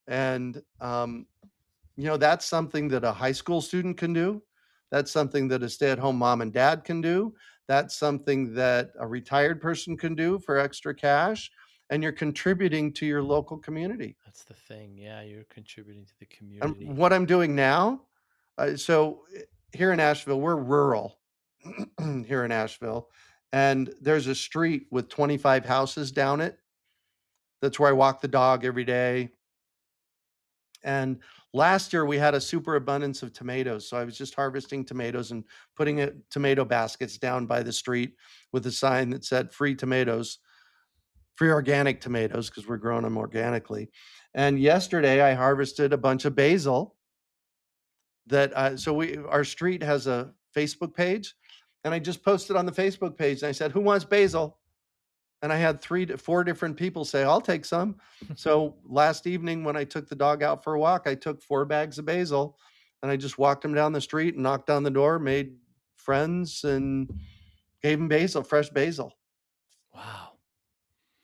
and, that's something that a high school student can do. That's something that a stay-at-home mom and dad can do. That's something that a retired person can do for extra cash, and you're contributing to your local community. That's the thing. Yeah, you're contributing to the And community. what I'm doing now, here in Asheville, we're rural here in Asheville, and there's a street with 25 houses down it. That's where I walk the dog every day. And last year we had a super abundance of tomatoes. So I was just harvesting tomatoes and putting tomato baskets down by the street with a sign that said free tomatoes, free organic tomatoes, because we're growing them organically. And yesterday I harvested a bunch of basil our street has a Facebook page. And I just posted on the Facebook page and I said, "Who wants basil?" And I had 3 to 4 different people say, "I'll take some." So last evening when I took the dog out for a walk, I took 4 bags of basil and I just walked him down the street and knocked on the door, made friends, and gave him basil, fresh basil. Wow.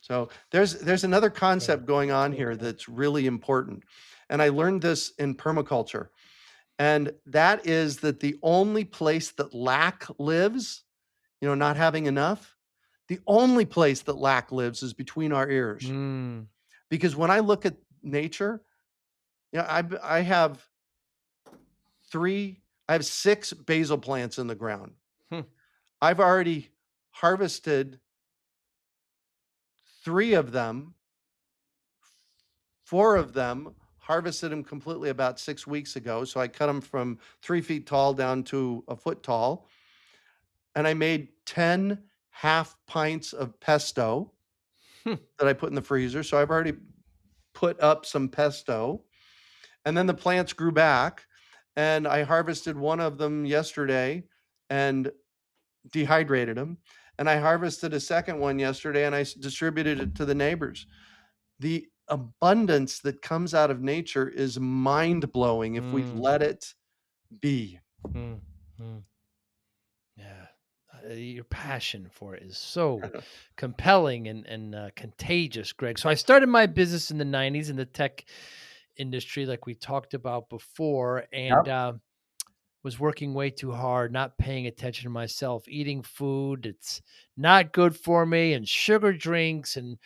So there's another concept Incredible. going on here Incredible. that's really important. And I learned this in permaculture. And that is that the only place that lack lives, not having enough, the only place that lack lives is between our ears. Mm. Because when I look at nature, I have 3 I have 6 basil plants in the ground. Hmm. I've already harvested 3 of them, 4 of them, harvested them completely about 6 weeks ago, so I cut them from 3 feet tall down to a foot tall, and I made 10 half pints of pesto Hmm. that I put in the freezer, so I've already put up some pesto. And then the plants grew back, and I harvested one of them yesterday and dehydrated them. And I harvested a second one yesterday and distributed it to the neighbors. The abundance that comes out of nature is mind blowing if we Mm. let it be. Mm. Mm. Yeah. Your passion for it is so compelling and contagious, Greg. So I started my business in the 90s in the tech industry, like we talked about before, and Yep. was working way too hard, not paying attention to myself, eating food it's not good for me, and sugar drinks, and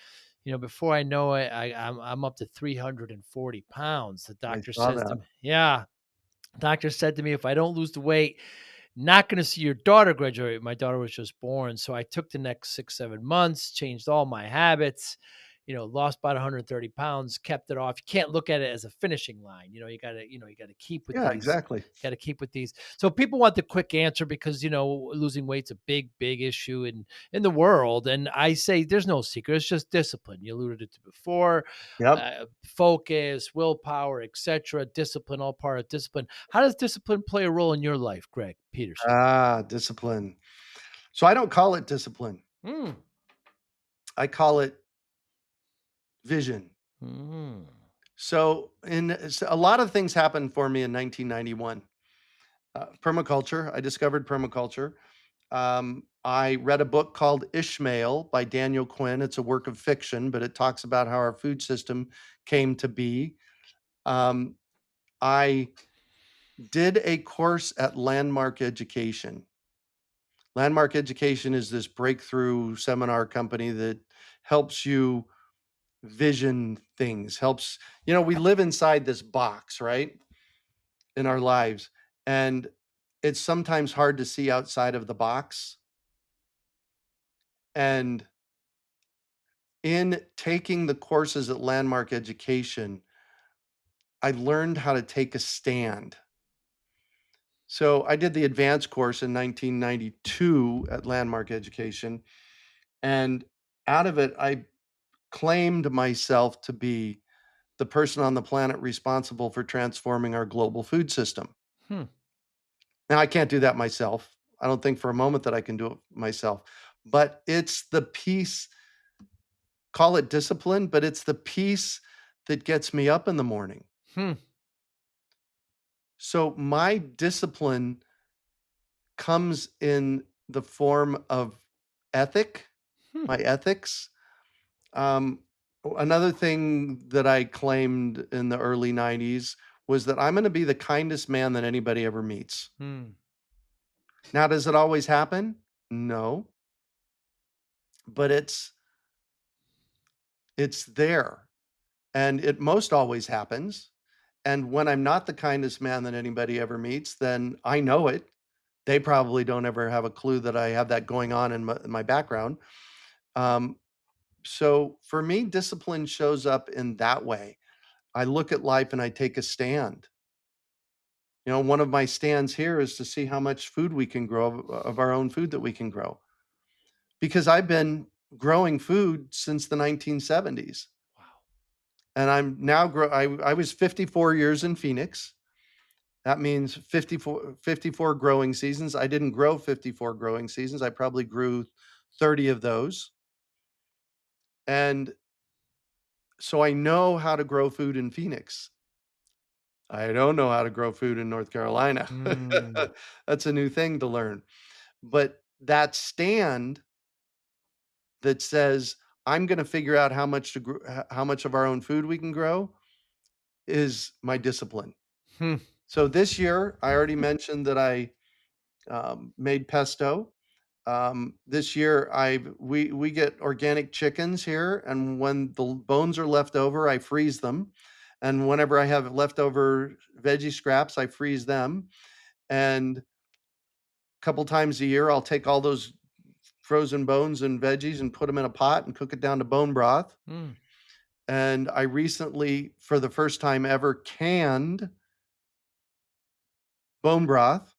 before I know it, I'm up to 340 pounds. The I doctor saw says to that. me, "Yeah." Doctor said to me, if I don't lose the weight, not going to see your daughter graduate. My daughter was just born. So I took the next 6, 7 months, changed all my habits, lost about 130 pounds, kept it off. You can't look at it as a finishing line. You got to keep with Yeah, these. exactly. Got to keep with these. So people want the quick answer because, losing weight's a big, big issue in the world. And I say there's no secret. It's just discipline. You alluded to before, Yep. focus, willpower, etc. Discipline, all part of discipline. How does discipline play a role in your life, Greg Peterson? Discipline. So I don't call it discipline. Mm. I call it vision. Mm. So a lot of things happened for me in 1991. Permaculture. I discovered permaculture. I read a book called Ishmael by Daniel Quinn. It's a work of fiction, but it talks about how our food system came to be. Um, I did a course at Landmark Education. Landmark Education is this breakthrough seminar company that helps you vision things, we live inside this box, right? In our lives. And it's sometimes hard to see outside of the box. And in taking the courses at Landmark Education, I learned how to take a stand. So I did the advanced course in 1992 at Landmark Education. And out of it, I claimed myself to be the person on the planet responsible for transforming our global food system. Hmm. Now, I can't do that myself. I don't think for a moment that I can do it myself, but it's the piece, call it discipline, but it's the piece that gets me up in the morning. Hmm. So my discipline comes in the form of ethic, Hmm. my ethics. Um, Another thing that I claimed in the early 90s was that I'm going to be the kindest man that anybody ever meets. Hmm. Now, does it always happen? No, but it's there, and it most always happens. And when I'm not the kindest man that anybody ever meets, then I know it. They probably don't ever have a clue that I have that going on in my background. Um, so for me, discipline shows up in that way. I look at life and I take a stand. One of my stands here is to see how much food we can grow of our own food that we can grow, because I've been growing food since the 1970s. Wow. And I'm now I was 54 years in Phoenix. That means 54 growing seasons. I didn't grow 54 growing seasons. I probably grew 30 of those. And so I know how to grow food in Phoenix. I don't know how to grow food in North Carolina. Hmm. That's a new thing to learn. But that stand that says, I'm going to figure out how much of our own food we can grow is my discipline. Hmm. So this year, I already mentioned that I made pesto. This year, we get organic chickens here, and when the bones are left over, I freeze them. And whenever I have leftover veggie scraps, I freeze them. And a couple times a year, I'll take all those frozen bones and veggies and put them in a pot and cook it down to bone broth. Hmm. And I recently, for the first time ever, canned bone broth.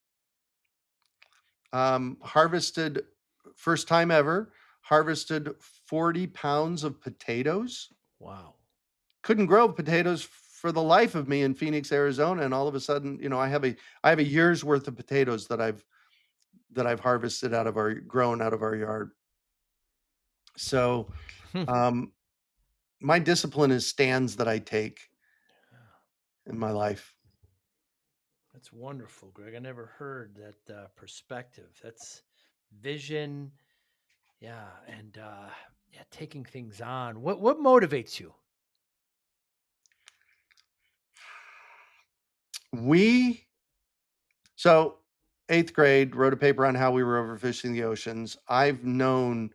Harvested, first time ever, harvested 40 pounds of potatoes. Wow. Couldn't grow potatoes for the life of me in Phoenix, Arizona, and all of a sudden, I have a year's worth of potatoes that I've harvested grown out of our yard. So, Hmm. um, my discipline is stands that I take in my life. That's wonderful, Greg. I never heard that perspective. That's vision. Yeah, and yeah, taking things on. What motivates you? We so 8th grade, wrote a paper on how we were overfishing the oceans. I've known,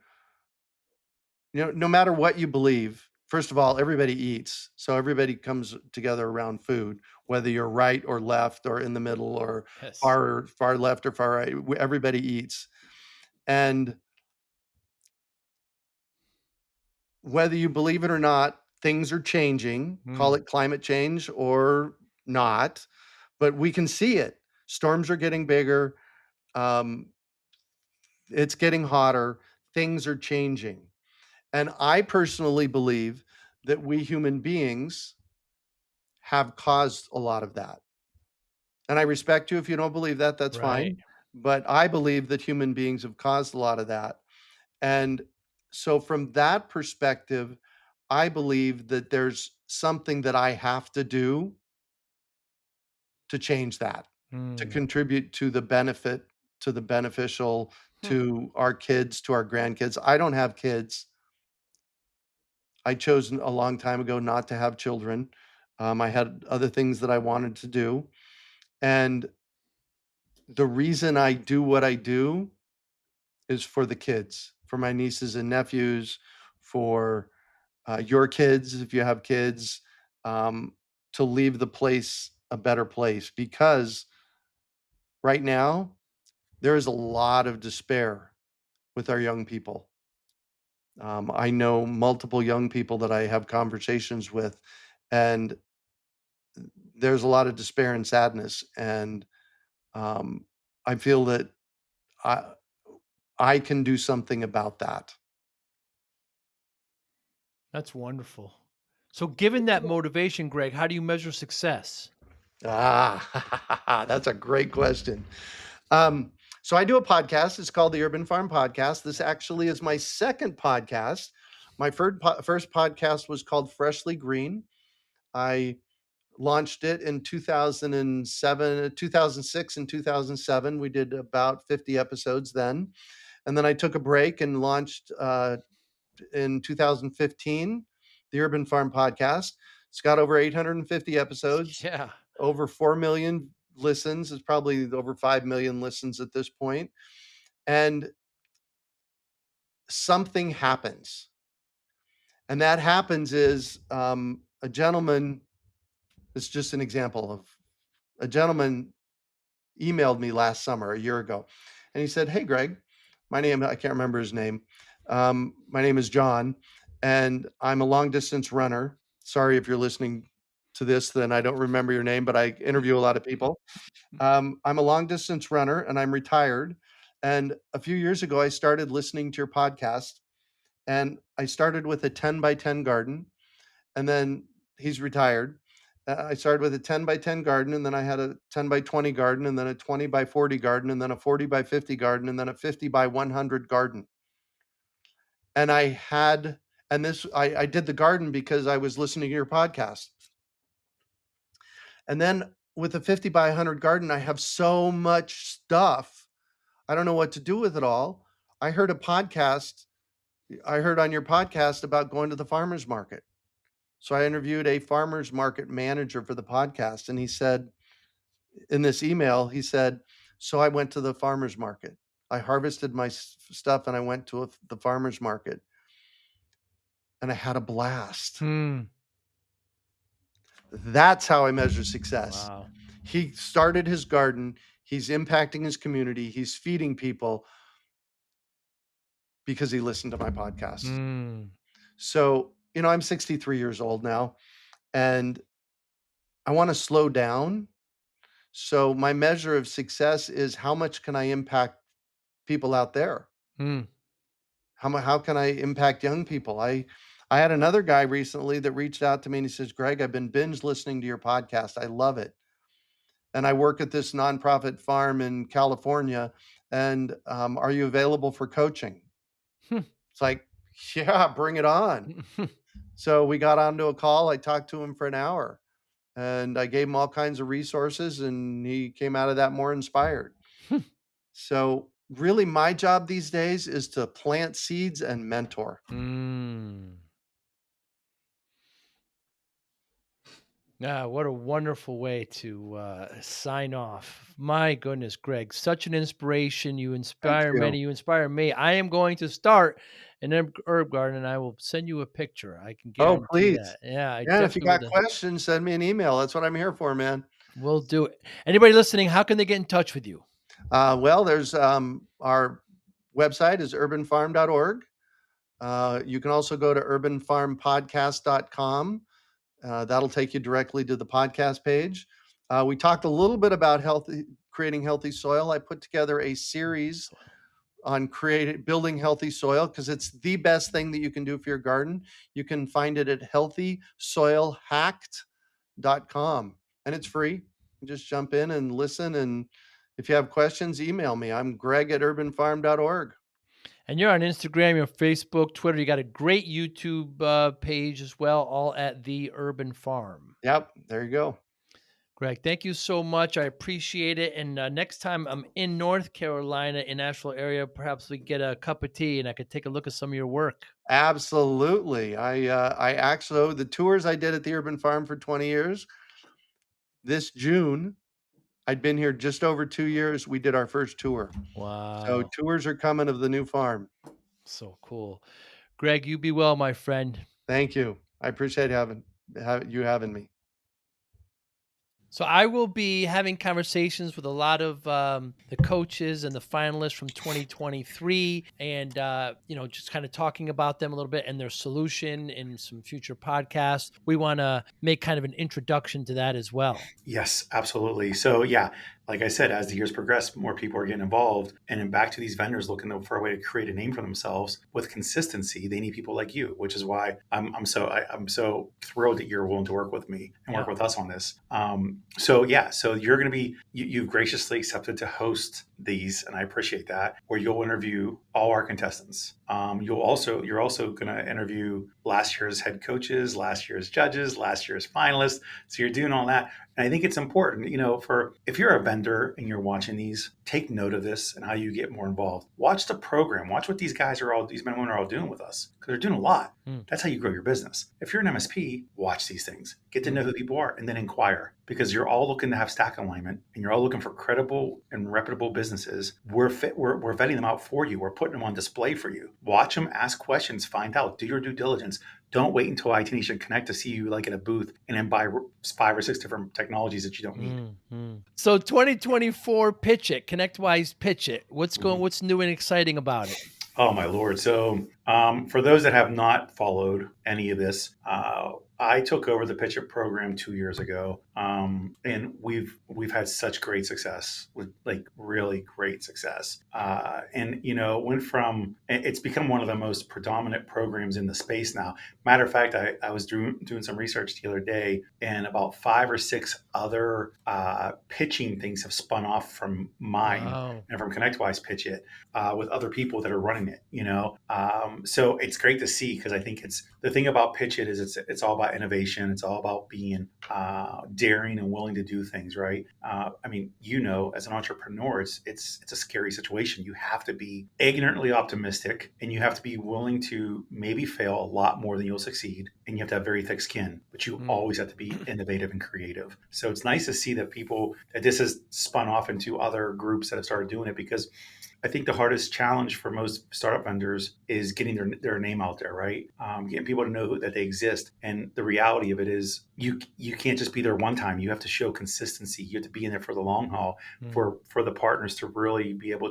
no matter what you believe, first of all, everybody eats, so everybody comes together around food, whether you're right or left or in the middle or Yes. far left or far right, everybody eats, and whether you believe it or not, things are changing, call Mm, it climate change or not, but we can see it. Storms are getting bigger, um, it's getting hotter, things are changing, and I personally believe that we human beings have caused a lot of that. And I respect you if you don't believe that, that's right. fine. But I believe that human beings have caused a lot of that. And so from that perspective, I believe that there's something that I have to do to change that, to Mm, contribute to the benefit, to the beneficial, hmm, to our kids, to our grandkids. I don't have kids. I chose a long time ago not to have children. I had other things that I wanted to do. And the reason I do what I do is for the kids, for my nieces and nephews, for, your kids, if you have kids, um, to leave the place a better place, because right now, there is a lot of despair with our young people. I know multiple young people that I have conversations with, and there's a lot of despair and sadness, and, I feel that I I can do something about that. that's wonderful. So, given that motivation, Greg, how do you measure success? Ah, that's a great question. Um, so I do a podcast. It's called the Urban Farm Podcast. This actually is my second podcast. My first podcast was called Freshly Green. I launched it in 2007, 2006 and 2007. We did about 50 episodes then. And then I took a break and launched in 2015 the Urban Farm Podcast. It's got over 850 episodes, Yeah. over 4 million listens. It's probably over 5 million listens at this point. And something happens. And that happens is a gentleman, it's just an example of a gentleman emailed me last summer, a year ago. And he said, "Hey, Greg, I can't remember his name. My name is John, and I'm a long distance runner. Sorry if you're listening to this, then I don't remember your name, but I interview a lot of people. I'm a long distance runner and I'm retired. And a few years ago, I started listening to your podcast and I started with a 10 by 10 garden. And then he's retired. I started with a 10 by 10 garden and then I had a 10 by 20 garden and then a 20 by 40 garden and then a 40 by 50 garden and then a 50 by 100 garden. And I had, and this, I did the garden because I was listening to your podcast. And then with a 50 by 100 garden, I have so much stuff I don't know what to do with it all. I heard a podcast I heard on your podcast about going to the farmer's market. So I interviewed a farmer's market manager for the podcast, and he said in this email, he said, "So I went to the farmer's market. I harvested my stuff and I went to the farmer's market and I had a blast." Hmm. That's how I measure success. Wow. He started his garden, he's impacting his community, he's feeding people because he listened to my podcast. Mm, So, I'm 63 years old now and I want to slow down. So, my measure of success is how much can I impact people out there? mm, How can I impact young people? I had another guy recently that reached out to me and he says, "Greg, I've been binge listening to your podcast. I love it. And I work at this nonprofit farm in California. And are you available for coaching?" hmm, It's like, yeah, bring it on. So we got onto a call. I talked to him for an hour and I gave him all kinds of resources and he came out of that more inspired. So really my job these days is to plant seeds and mentor. mm. Ah, what a wonderful way to sign off. My goodness, Greg, such an inspiration. You Thank inspire you. many, you inspire me. I am going to start an herb garden and I will send you a picture. I can Oh, guarantee please. that. Yeah, I Yeah, if you definitely got will. questions, send me an email. That's what I'm here for, man. Will do it. Anybody listening, how can they get in touch with you? Well, there's our website is urbanfarm.org. You can also go to urbanfarmpodcast.com. That'll take you directly to the podcast page. We talked a little bit about creating healthy soil. I put together a series on creating building healthy soil because it's the best thing that you can do for your garden. You can find it at healthysoilhacked.com and it's free. You just jump in and listen. And if you have questions, email me. I'm Greg at urbanfarm.org. And you're on Instagram, you're on Facebook, Twitter. You got a great YouTube page as well, all at The Urban Farm. Yep, there you go. Greg, thank you so much. I appreciate it. And next time I'm in North Carolina, in Asheville area, perhaps we get a cup of tea and I could take a look at some of your work. Absolutely. I actually the tours I did at the Urban Farm for 20 years. This June, I'd been here just over 2 years. We did our first tour. So Wow. tours are coming of the new farm. So cool. Greg, you be well, my friend. Thank you. I appreciate you having me. So I will be having conversations with a lot of the coaches and the finalists from 2023, and just kind of talking about them a little bit and their solution in some future podcasts. We want to make kind of an introduction to that as well. Yes, absolutely. So yeah, like I said, as the years progress, more people are getting involved, and then back to these vendors looking for a way to create a name for themselves with consistency. They need people like you, which is why I'm so thrilled that you're willing to work with me and Yeah. work with us on this. So yeah, so you're going to be you've graciously accepted to host these, and I appreciate that. Where you'll interview all our contestants. You're also going to interview last year's head coaches, last year's judges, last year's finalists. So you're doing all that. And I think it's important, for if you're a vendor and you're watching these, take note of this and how you get more involved. Watch the program. Watch what these men and women are all doing with us because they're doing a lot. Mm, That's how you grow your business. If you're an MSP, watch these things, get to mm, know who people are, and then inquire because you're all looking to have stack alignment and you're all looking for credible and reputable businesses. We're vetting them out for you. We're putting them on display for you. Watch them, ask questions, find out, do your due diligence. Don't wait until IT Nation Connect to see you like at a booth and then buy 5 or 6 different technologies that you don't need. So 2024, pitch it, ConnectWise, pitch it. Mhm. What's new and exciting about it? Oh my lord! So for those that have not followed any of this, I took over the Pitch It program 2 years ago, and we've had such great success with like really great success. And went from it's become one of the most predominant programs in the space now. Matter of fact, I was doing some research the other day, and about 5 or 6 other pitching things have spun off from mine Wow. and from ConnectWise Pitch It with other people that are running it. So it's great to see because I think it's the thing about Pitch It is it's all about innovation. It's all about being daring and willing to do things right. I mean, as an entrepreneur, it's a scary situation. You have to be ignorantly optimistic, and you have to be willing to maybe fail a lot more than you'll succeed, and you have to have very thick skin. But you Mm, always have to be innovative and creative. So it's nice to see that this has spun off into other groups that have started doing it because I think the hardest challenge for most startup vendors is getting their name out there, right? Getting people to know that they exist. And the reality of it is, you can't just be there one time. You have to show consistency. You have to be in there for the long haul mm, for the partners to really be able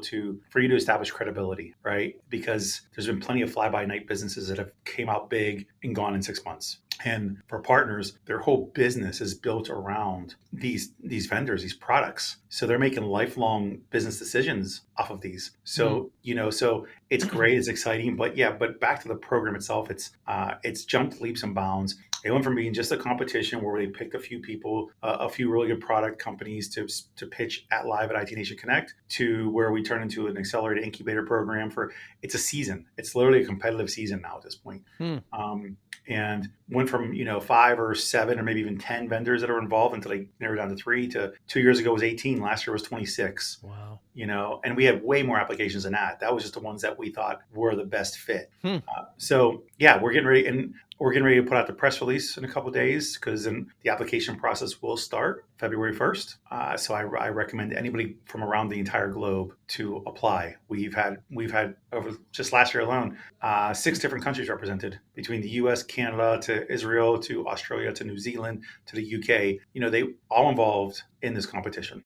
for you to establish credibility, right? Because there's been plenty of fly by night businesses that have came out big and gone in 6 months. And for partners, their whole business is built around these vendors, these products. So they're making lifelong business decisions off of these. mm. So it's great, it's exciting, but back to the program itself, it's jumped leaps and bounds. It went from being just a competition where they picked a few people, a few really good product companies to pitch at live at IT Nation Connect, to where we turn into an accelerated incubator program for it's a season. It's literally a competitive season now at this point. Hmm. And went from 5 or 7 or maybe even 10 vendors that are involved until they narrowed down to 3. To 2 years ago was 18. Last year was 26. Wow. And we had way more applications than that. That was just the ones that we thought were the best fit. Hmm. So yeah, we're getting ready. And We're getting ready to put out the press release in a couple of days because then the application process will start February 1st. So I recommend anybody from around the entire globe to apply. We've had over just last year alone 6 different countries represented, between the U.S., Canada, to Israel, to Australia, to New Zealand, to the UK. They all involved in this competition.